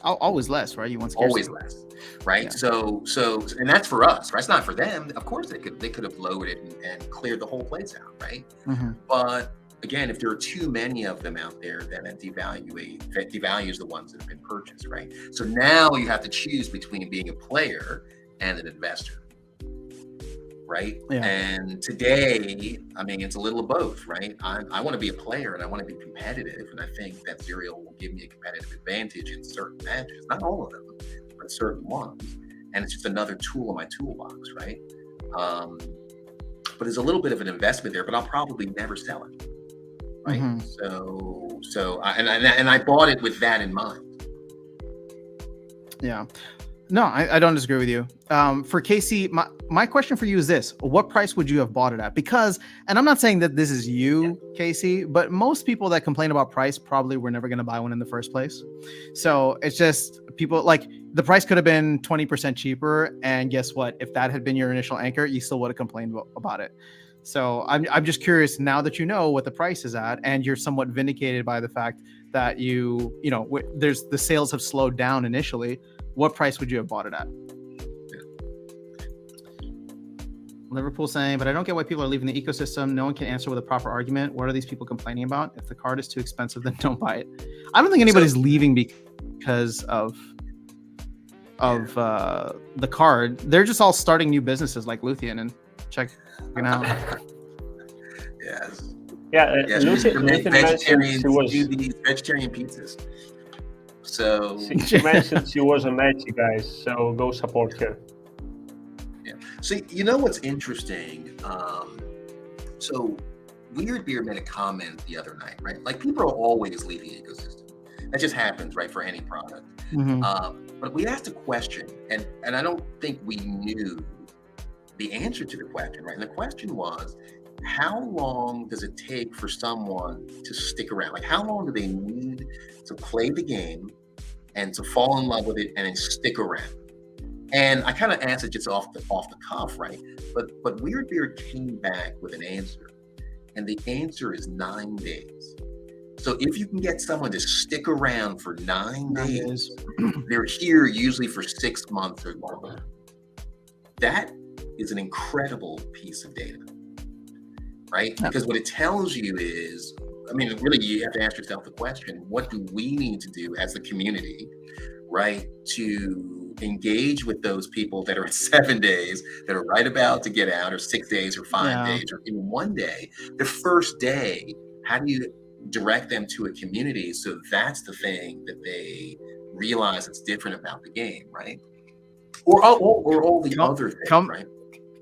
Always less, right? You want scarcity. Always less, right? Yeah. So, and that's for us, right? It's not for them. Of course, they could have lowered it and cleared the whole place out, right? Mm-hmm. But again, if there are too many of them out there, then that devalues the ones that have been purchased, right? So now you have to choose between being a player and an investor, right? Yeah. And today, I mean, it's a little of both, right? I want to be a player and I want to be competitive, and I think that Zyriel will give me a competitive advantage in certain matches, not all of them, but certain ones. And it's just another tool in my toolbox, right? But there's a little bit of an investment there, but I'll probably never sell it, right? Mm-hmm. So I bought it with that in mind. Yeah. No, I don't disagree with you. For Casey, my question for you is this: what price would you have bought it at? Because, and I'm not saying that this is you, Casey, but most people that complain about price probably were never going to buy one in the first place. So it's just people like the price could have been 20% cheaper, and guess what? If that had been your initial anchor, you still would have complained about it. So I'm just curious now that you know what the price is at, and you're somewhat vindicated by the fact that there's the sales have slowed down initially. What price would you have bought it at? Liverpool saying, but I don't get why people are leaving the ecosystem. No one can answer with a proper argument. What are these people complaining about? If the card is too expensive, then don't buy it. I don't think anybody's leaving because of the card. They're just all starting new businesses like Luthien and checking out. Yes. Yeah, Luthien Vegetarians she was. do these vegetarian pizzas. So She mentioned she was a Mechi, guys. So go support her. yeah. So you know what's interesting? So Weird Beer made a comment the other night, right? Like people are always leaving the ecosystem. That just happens, right, for any product. But we asked a question, and I don't think we knew the answer to the question, right? And the question was, how long does it take for someone to stick around? Like, how long do they need to play the game and to fall in love with it and then stick around? And I kind of answered just off the cuff, right? But Weird Beer came back with an answer, and the answer is 9 days. So if you can get someone to stick around for 9 days, they're here usually for 6 months or more. That is an incredible piece of data, right? Because what it tells you is, I mean, really, you have to ask yourself the question, what do we need to do as a community, right, to engage with those people that are at 7 days, that are right about to get out, or 6 days, or 5 days, or even 1 day? The first day, how do you direct them to a community so that's the thing that they realize that's different about the game, right? Or all the other things, right?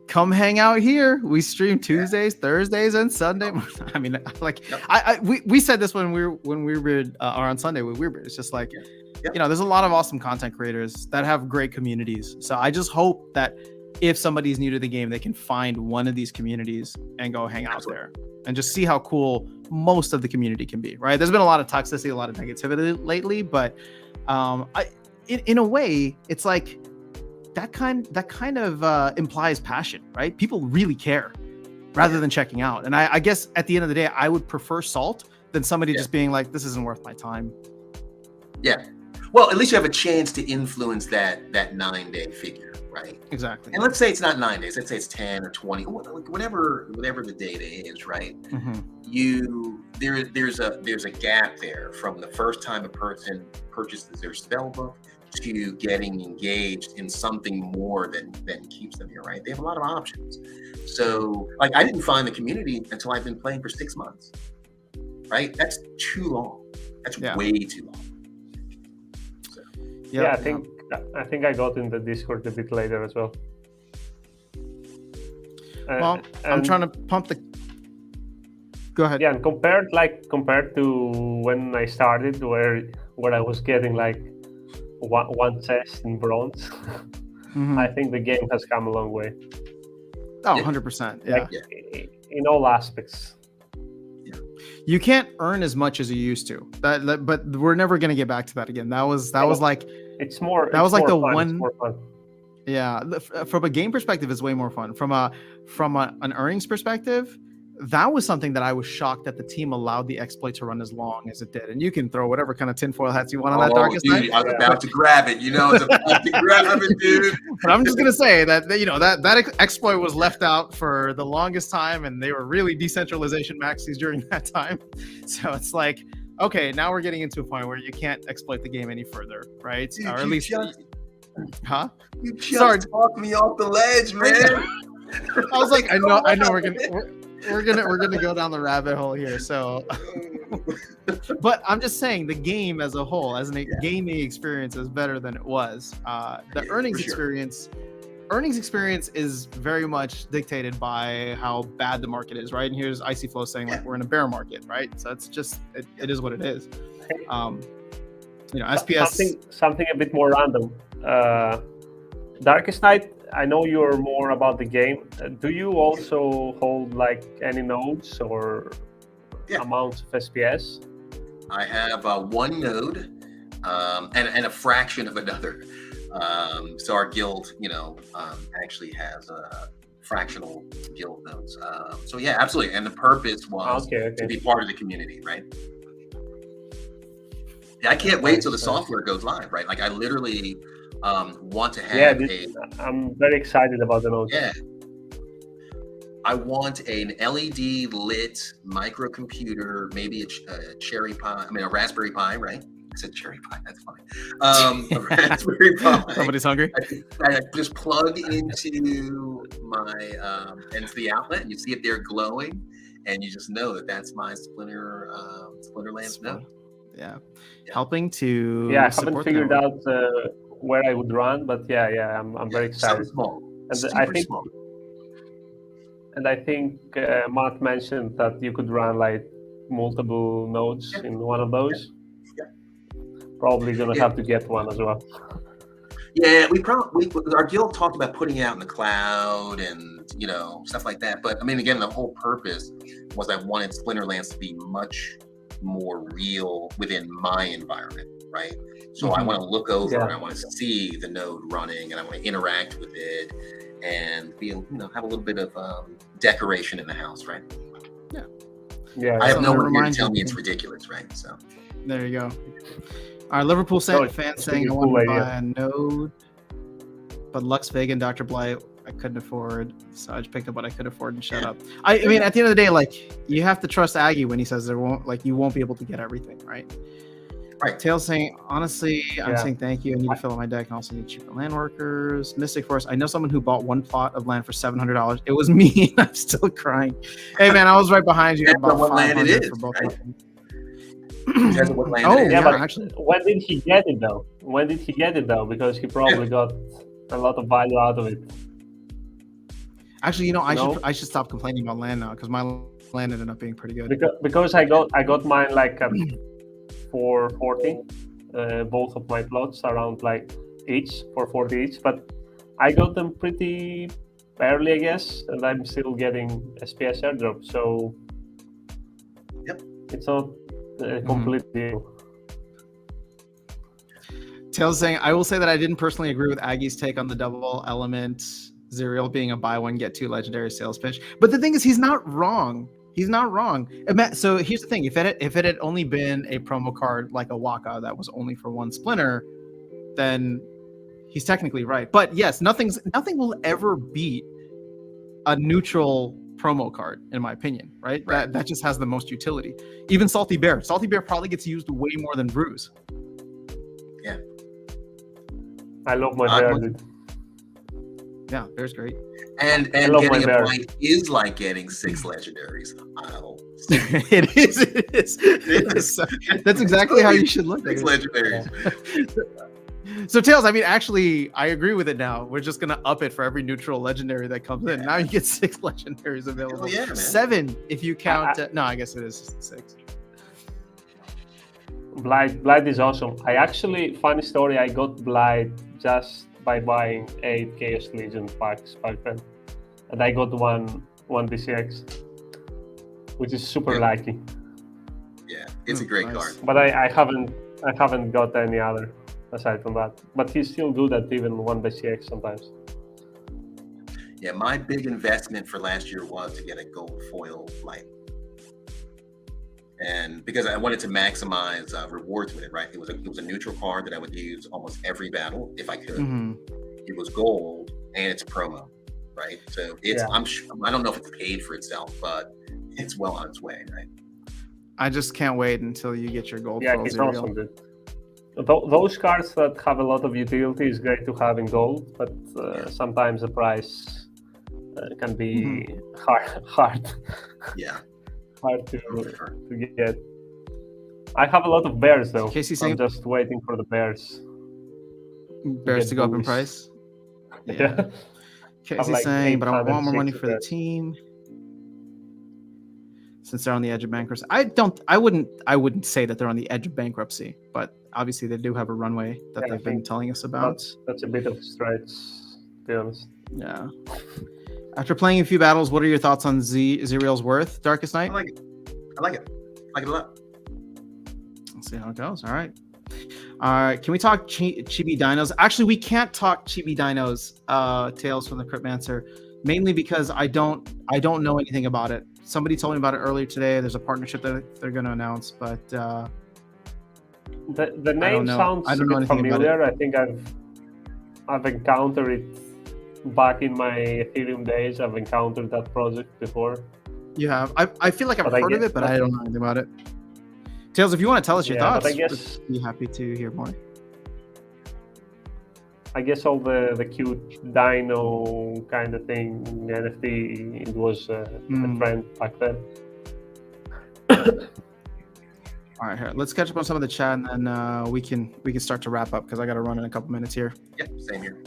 Come hang out here. We stream Tuesdays, Thursdays, and Sunday. I mean, like, we said this when we were on Sunday with Weird. It's just like, you know, there's a lot of awesome content creators that have great communities. So I just hope that if somebody's new to the game, they can find one of these communities and go hang out there and just see how cool most of the community can be, right? There's been a lot of toxicity, a lot of negativity lately, but in a way, it's like that kind of implies passion, right? People really care rather than checking out. And I guess at the end of the day, I would prefer Salt than somebody just being like, this isn't worth my time. Yeah. Well, at least you have a chance to influence that 9-day figure, right? Exactly. And let's say it's not 9 days. Let's say it's 10 or 20, whatever the data is, right? There's a gap there from the first time a person purchases their spell book to getting engaged in something more than keeps them here, right? They have a lot of options. So, like, I didn't find the community until I've been playing for 6 months, right? That's too long. That's way too long. So, I think I got in the Discord a bit later as well. Well, I'm trying to pump the. Go ahead. Yeah, and compared to when I started, where I was getting like one chest in bronze, I think the game has come a long way. Oh, 100%. Yeah. Like, in all aspects. You can't earn as much as you used to. But we're never going to get back to that again. That was like it's more. That was like the fun. one. It's more fun. Yeah, from a game perspective, it's way more fun. From an earnings perspective, that was something that I was shocked that the team allowed the exploit to run as long as it did. And you can throw whatever kind of tinfoil hats you want on that Darkest Night. I was about to grab it. I was about to grab it, dude. But I'm just gonna say that that exploit was left out for the longest time, and they were really decentralization maxis during that time. So it's like, okay, now we're getting into a point where you can't exploit the game any further, right? Dude, or at least, huh? You just talked me off the ledge, man. I was like, I know, we're gonna go down the rabbit hole here. So, but I'm just saying the game as a whole, as a gaming experience, is better than it was. The earnings experience is very much dictated by how bad the market is, right? And here's Icy Flow saying like we're in a bear market, right? So it's just it is what it is. SPS something a bit more random. Darkest Night, I know you're more about the game. Do you also hold like any nodes or amounts of SPS? I have one node and a fraction of another. So our guild, actually has fractional guild nodes. So yeah, absolutely. And the purpose was to be part of the community, right? Yeah, I can't wait till the software goes live, right? Like I literally want to have I'm very excited about the nodes. Yeah. I want an LED lit microcomputer, maybe a cherry pie. I mean, a Raspberry Pi, right? I said cherry pie. That's funny. A Raspberry Pi. Somebody's hungry. I just plug into into the outlet, and you see if they're glowing, and you just know that that's my Splinterlands node. Yeah. Helping to I haven't support figured that. out where I would run, but I'm very excited. Something small. And Super I think small. And I think Matt mentioned that you could run like multiple nodes in one of those. Yeah. Probably gonna have to get one as well. Yeah, our guild talked about putting it out in the cloud and stuff like that. But I mean, again, the whole purpose was I wanted Splinterlands to be much more real within my environment, right? So I want to look over and I want to see the node running and I want to interact with it and have a little bit of decoration in the house, right? Yeah. I have no one here to tell me it's ridiculous, right? So there you go. Our Liverpool fan saying I want to buy a node, but Lux Vega and Dr. Blight I couldn't afford, so I just picked up what I could afford and shut up. I mean, at the end of the day, like, you have to trust Aggie when he says you won't be able to get everything, right? Right. Tails saying, honestly, I'm saying thank you. I need to fill out my deck. I also need cheaper land workers. Mystic Forest. I know someone who bought one plot of land for $700. It was me. I'm still crying. Hey man, I was right behind you. About what land it is, for both right? of them. What land it is. But actually, when did he get it though? Because he probably got a lot of value out of it. Actually, I should stop complaining about land now because my land ended up being pretty good. Because I got mine like at 440, both of my plots around like each 440 each, but I got them pretty early, I guess, and I'm still getting SPS airdrop, so it's not a complete deal. Tails saying, I will say that I didn't personally agree with Aggie's take on the double element Zyriel being a buy one get two legendary sales pitch, but the thing is, he's not wrong. So here's the thing: if it had only been a promo card like a Waka that was only for one Splinter, then he's technically right. But yes, nothing will ever beat a neutral promo card, in my opinion. Right? That just has the most utility. Even Salty Bear probably gets used way more than Bruise. Yeah, I love my bear, dude. Yeah, Bear's great. And getting a blight is like getting 6 legendaries. It is. That's exactly how you should look at it. 6 legendaries. So Tails, I mean, actually, I agree with it now. We're just gonna up it for every neutral legendary that comes in. Now you get 6 legendaries available. Yeah, man. 7 if you count. No, I guess it is 6. Blight is awesome. Funny story, I got Blight just by buying 8 Chaos Legion packs back then, and I got one DCX, which is super lucky. Yeah, it's a great card. But I haven't got any other aside from that. But he's still good at even 1 DCX sometimes. Yeah, my big investment for last year was to get a gold foil Blight. And because I wanted to maximize rewards with it, right? It was a neutral card that I would use almost every battle if I could. It was gold and it's promo, right? So I don't know if it's paid for itself, but it's well on its way, right? I just can't wait until you get your gold. Yeah, it's awesome, dude. Those cards that have a lot of utility is great to have in gold, but sometimes the price can be hard. Yeah. Hard to get. I have a lot of bears though. I'm just waiting for the bears. Bears to go up in price. Yeah. Casey's saying, but I want more money for the team since they're on the edge of bankruptcy. I wouldn't say that they're on the edge of bankruptcy, but obviously they do have a runway that they've been telling us about. That's a bit of a stretch, to be honest. Yeah. After playing a few battles, what are your thoughts on Zyriel's worth, Darkest Night? I like it a lot. Let's see how it goes. All right. Can we talk Chibi Dinos? Actually, we can't talk Chibi Dinos, Tales from the Cryptmancer, mainly because I don't know anything about it. Somebody told me about it earlier today. There's a partnership that they're going to announce, but the name sounds familiar. I think I've encountered it back in my Ethereum days, I've encountered that project before. You have. I feel like I've But I heard of guess it, but I don't know anything about it. Tails, if you want to tell us your Yeah, thoughts, but I guess we'd be happy to hear more. all the cute dino kind of thing, NFT, it was a trend back then. All right, here. Let's catch up on some of the chat, and then we can start to wrap up because I got to run in a couple minutes here. Yep, same here.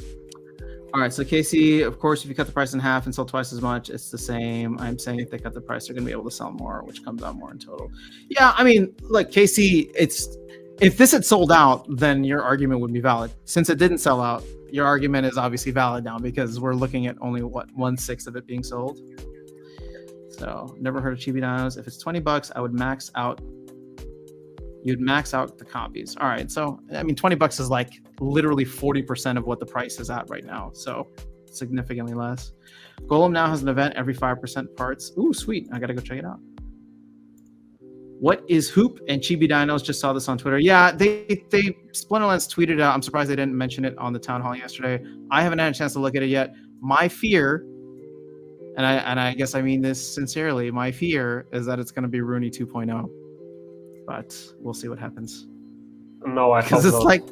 All right, so Casey, of course, if you cut the price in half and sell twice as much, it's the same. I'm saying if they cut the price, they're going to be able to sell more, which comes out more in total. Yeah, I mean, look, Casey, if this had sold out, then your argument would be valid. Since it didn't sell out, your argument is obviously valid now because we're looking at only 1/6 of it being sold. So never heard of Chibi Dinos. If it's $20, I would max out. You'd max out the copies. All right. So, I mean, $20 is like literally 40% of what the price is at right now. So significantly less. Golem now has an event every 5% parts. Ooh, sweet. I got to go check it out. What is Hoop and Chibi Dinos? Just saw this on Twitter. Yeah, they Splinterlands tweeted out. I'm surprised they didn't mention it on the town hall yesterday. I haven't had a chance to look at it yet. My fear, and I guess I mean this sincerely, my fear is that it's going to be Rooney 2.0. But we'll see what happens. No, I hope because it's not. like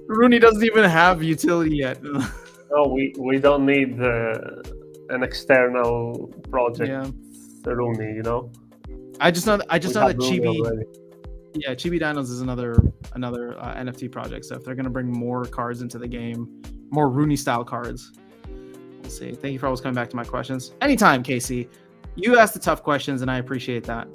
Rooney doesn't even have utility yet. No, we don't need an external project. Yeah. Rooney, you know. I just know that Rooney Chibi, already. yeah, Chibi Dinos is another NFT project. So if they're gonna bring more cards into the game, more Rooney style cards, we'll see. Thank you for always coming back to my questions. Anytime, Casey. You ask the tough questions, and I appreciate that.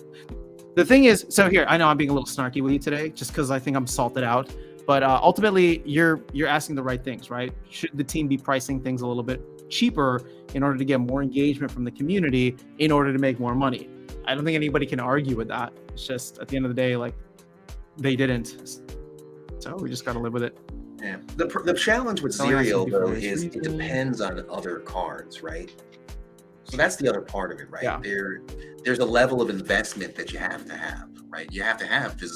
The thing is, so here, I know I'm being a little snarky with you today, just because I think I'm salted out. But ultimately, you're asking the right things, right? Should the team be pricing things a little bit cheaper in order to get more engagement from the community in order to make more money? I don't think anybody can argue with that. It's just at the end of the day, like they didn't, so we just got to live with it. Yeah. The challenge with So I asked you Zyriel though before, is it depends on other cards, right? So that's the other part of it, right? Yeah. There's a level of investment that you have, right? You have to have the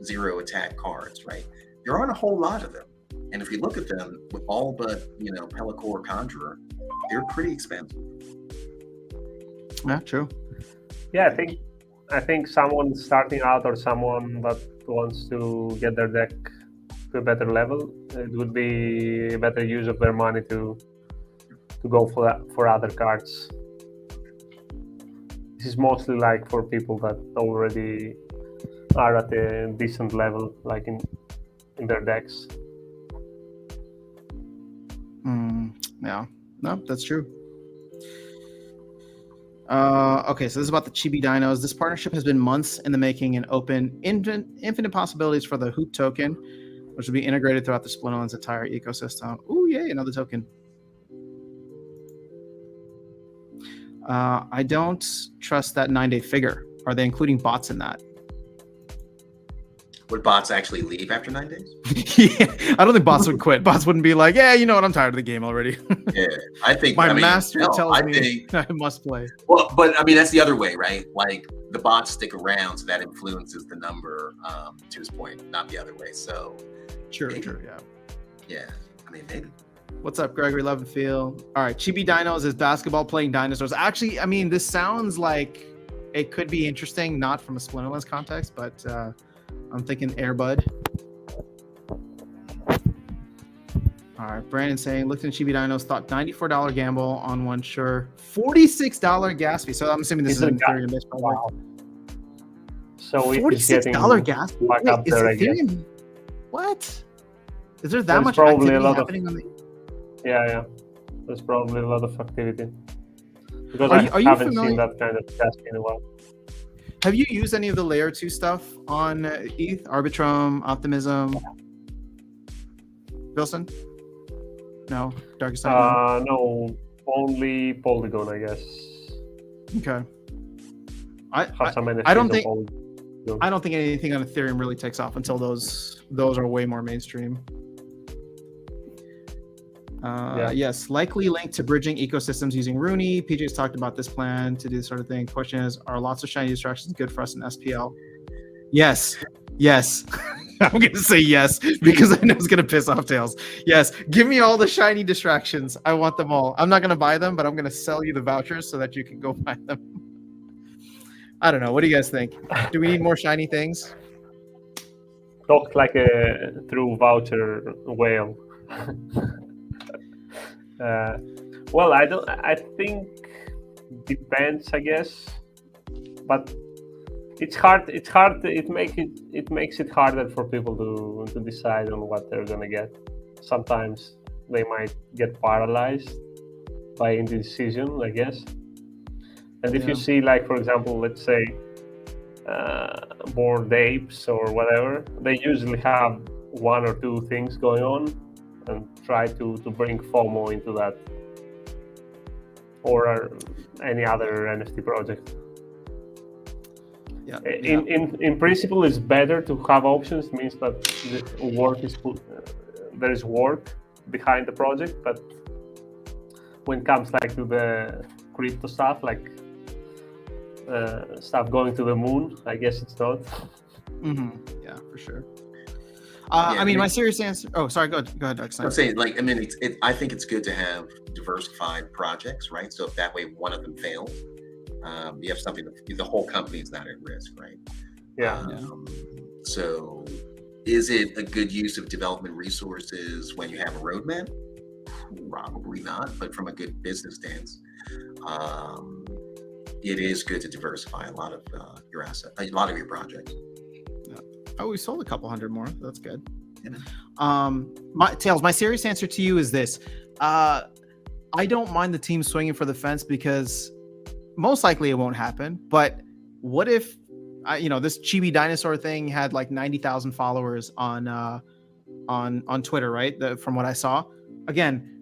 zero attack cards, right? There aren't a whole lot of them. And if you look at them with all but, Pelacor Conjurer, they're pretty expensive. Yeah, true. Yeah, I think someone starting out or someone that wants to get their deck to a better level, it would be a better use of their money to go for other cards. This is mostly like for people that already are at a decent level, like in their decks. Yeah, no, that's true. Okay, so this is about the Chibi Dinos. This partnership has been months in the making and open infinite possibilities for the Hoop token, which will be integrated throughout the Splinterlands entire ecosystem. Ooh, yay, another token. I don't trust that 9-day figure. Are they including bots in that? Would bots actually leave after 9 days? Yeah, I don't think bots would quit. Bots wouldn't be like, yeah, you know what, I'm tired of the game already. Yeah, I think master tells me I must play. Well, but I mean that's the other way, right? Like the bots stick around, so that influences the number. To his point, not the other way. So True, yeah. Yeah, I mean maybe. What's up, Gregory Levenfield? All right, Chibi Dinos is basketball playing dinosaurs. Actually, I mean, this sounds like it could be interesting, not from a Splinterlands context, but I'm thinking Airbud. All right, Brandon saying, looked at Chibi Dinos, thought $94 gamble on one, sure. $46 gas fee. So I'm assuming this is an Ethereum-based project. Wow. So $46 gas fee? Wait, up there again. What? Is there that much probably activity a lot happening on the... Yeah. There's probably a lot of activity. Because Are you haven't familiar- seen that kind of test in a while. Have you used any of the layer 2 stuff on ETH? Arbitrum, Optimism? Wilson? No? Darkest Night? No, only Polygon, I guess. Okay. I don't think anything on Ethereum really takes off until those are way more mainstream. Yes, likely linked to bridging ecosystems using Rooney. PJ's talked about this plan to do this sort of thing. Question is, are lots of shiny distractions good for us in SPL? Yes. I'm gonna say yes because I know it's gonna piss off Tails. Yes, give me all the shiny distractions. I want them all. I'm not gonna buy them, but I'm gonna sell you the vouchers so that you can go buy them. I don't know. What do you guys think? Do we need more shiny things? Talked like a true voucher whale. Well, I don't. I think depends, I guess, but it's hard. It's hard. It makes it harder for people to decide on what they're gonna get. Sometimes they might get paralyzed by indecision, I guess. And if you see, like, for example, let's say Bored Apes or whatever, they usually have one or two things going on and try to bring FOMO into that, or any other NFT project. Yeah. In principle, it's better to have options. It means that the work is there is work behind the project, but when it comes like to the crypto stuff, like stuff going to the moon, I guess it's not. Yeah, for sure. I mean, my serious answer. Oh, sorry. Go ahead, Doug. I'm saying, like, I mean, I think it's good to have diversified projects, right? So if that way one of them fails, you have something. The whole company is not at risk, right? Yeah. So, is it a good use of development resources when you have a roadmap? Probably not. But from a good business stance, it is good to diversify a lot of your assets, a lot of your projects. Oh, we sold a couple hundred more. That's good. Yeah. Tails, my serious answer to you is this. I don't mind the team swinging for the fence because most likely it won't happen. But what if, this chibi dinosaur thing had like 90,000 followers on Twitter, right? From what I saw. Again,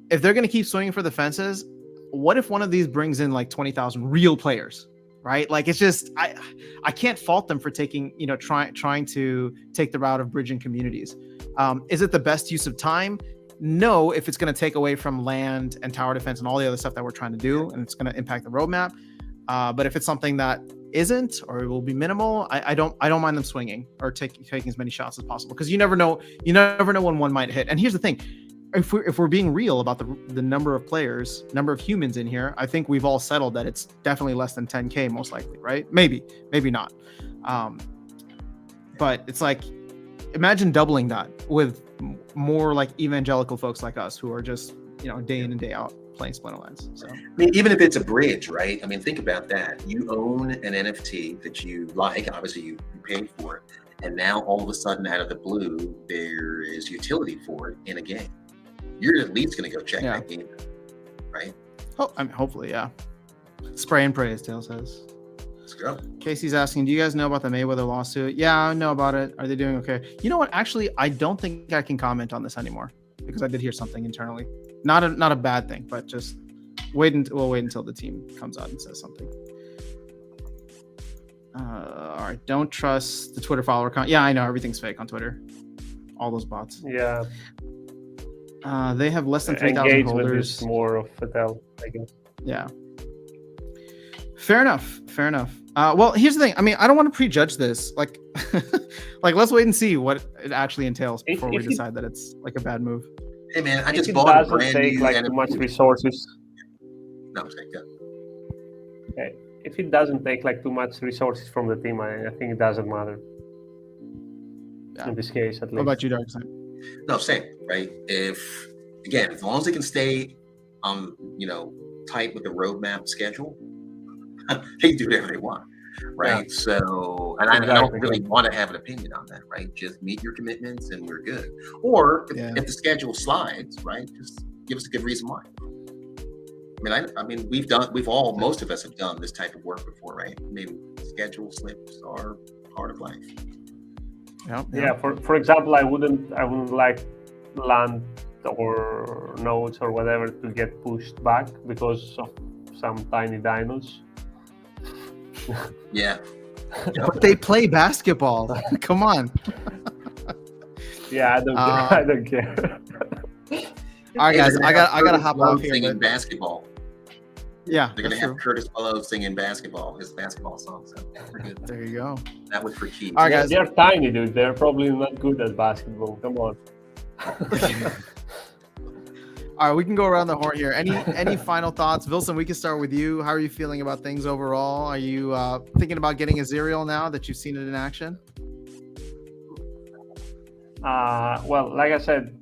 if they're going to keep swinging for the fences, what if one of these brings in like 20,000 real players? Right? Like, it's just, I can't fault them for taking, trying to take the route of bridging communities. Is it the best use of time? No, if it's going to take away from land and tower defense and all the other stuff that we're trying to do, and it's going to impact the roadmap. But if it's something that isn't, or it will be minimal, I don't mind them swinging or taking as many shots as possible, because you never know when one might hit. And here's the thing. If we're being real about the number of players, number of humans in here, I think we've all settled that it's definitely less than 10K, most likely, right? Maybe not. But it's like, imagine doubling that with more like evangelical folks like us who are just, day in and day out playing Splinterlands. So, I mean, even if it's a bridge, right? I mean, think about that. You own an NFT that you like, obviously you paid for it, and now all of a sudden, out of the blue, there is utility for it in a game. You're at least going to go check that game, right? Oh, I mean, hopefully, yeah. Spray and pray, as Tail says. Let's go. Casey's asking, do you guys know about the Mayweather lawsuit? Yeah, I know about it. Are they doing okay? You know what? Actually, I don't think I can comment on this anymore because I did hear something internally. Not a bad thing, but just we'll wait until the team comes out and says something. All right. Don't trust the Twitter follower account. Yeah, I know. Everything's fake on Twitter. All those bots. Yeah. They have less than 3,000 holders. Is more of a tell, I guess. Yeah. Fair enough. Well, here's the thing. I mean, I don't want to prejudge this. Like, let's wait and see what it actually entails before we decide that it's like a bad move. Hey man, I just bought a brand new too much resources. No, I'm saying, Okay. If it doesn't take like too much resources from the team, I think it doesn't matter. Yeah. In this case, at least. What about you, Dark Side? No, same, right? As long as they can stay tight with the roadmap schedule, they can do whatever they want, right? Yeah. So, and I don't really want to have an opinion on that, right? Just meet your commitments and we're good. Or if the schedule slides, right, just give us a good reason why. I mean, most of us have done this type of work before, right? Maybe schedule slips are part of life. Yeah. For example, I wouldn't like land or nodes or whatever to get pushed back because of some tiny dinos. Yeah. But they play basketball. Come on. Yeah, I don't care. All right, guys, I gotta hop off here. Basketball. Yeah, They're gonna that's have true. Curtis Blow singing his basketball song. So we're good. There you go. That was for Keith. All right, guys. They're tiny, dude. They're probably not good at basketball. Come on. All right, we can go around the horn here. Any final thoughts, Wilson? We can start with you. How are you feeling about things overall? Are you thinking about getting a Zyriel now that you've seen it in action? Well, like I said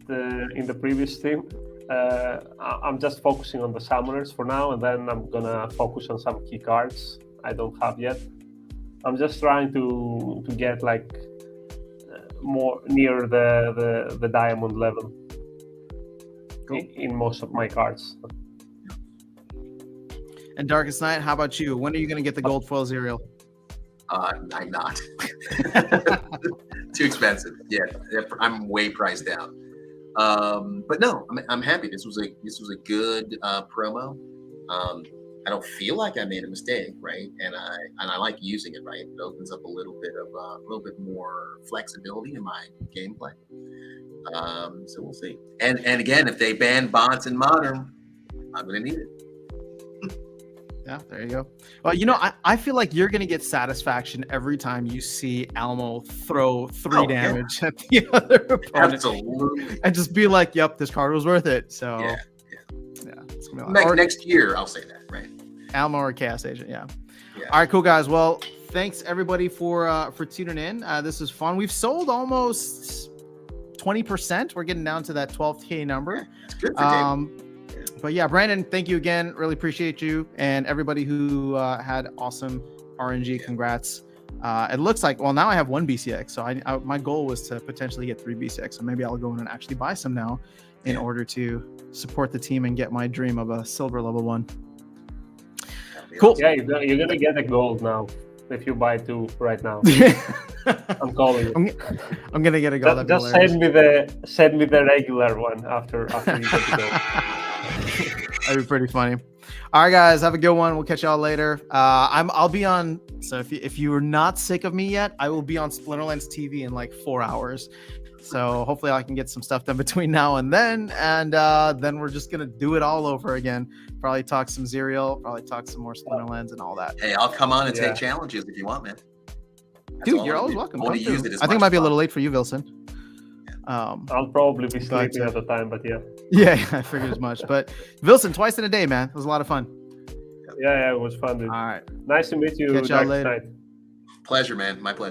in the previous stream, I'm just focusing on the summoners for now, and then I'm gonna focus on some key cards I don't have yet. I'm just trying to get like more near the diamond level in most of my cards. And Darkest Night, how about you? When are you going to get the gold foil Zyriel? I'm not. Too expensive. Yeah, I'm way priced out. But no, I'm happy. This was a good promo. I don't feel like I made a mistake, right? And I like using it, right? It opens up a little bit more flexibility in my gameplay. So we'll see. And again, if they ban bots in Modern, I'm gonna need it. Yeah, there you go. Well, you know, I feel like you're going to get satisfaction every time you see Almo throw 3 damage at the other opponent. Absolutely. And just be like, yep, this card was worth it. So, yeah. It's gonna be like, Next year, I'll say that, right? Almo or Chaos Agent, yeah. All right, cool, guys. Well, thanks, everybody, for tuning in. This is fun. We've sold almost 20%. We're getting down to that 12K number. It's good for game. But yeah, Brandon, thank you again. Really appreciate you and everybody who had awesome RNG. Congrats. It looks like, well, now I have 1 BCX. So my goal was to potentially get 3 BCX. So maybe I'll go in and actually buy some now in order to support the team and get my dream of a silver level 1. Cool. Yeah, you're gonna get a gold now if you buy 2 right now. I'm calling it. I'm gonna get a gold. Just send me the regular one after you get the gold. That'd be pretty funny. All right, guys, have a good one. We'll catch y'all later. I'll be on. So if you are not sick of me yet, I will be on Splinterlands TV in like 4 hours. So hopefully I can get some stuff done between now and then we're just gonna do it all over again. Probably talk some Zyriel, probably talk some more Splinterlands and all that. Hey, I'll come on and take challenges if you want, man. Dude, you're always welcome. I think it might be a little late for you, Wilson. I'll probably be sleeping at the time, but yeah. Yeah, I figured as much. But Wilson, twice in a day, man. It was a lot of fun. Yeah, it was fun, dude. All right. Nice to meet you. Catch y'all later. Pleasure, man. My pleasure.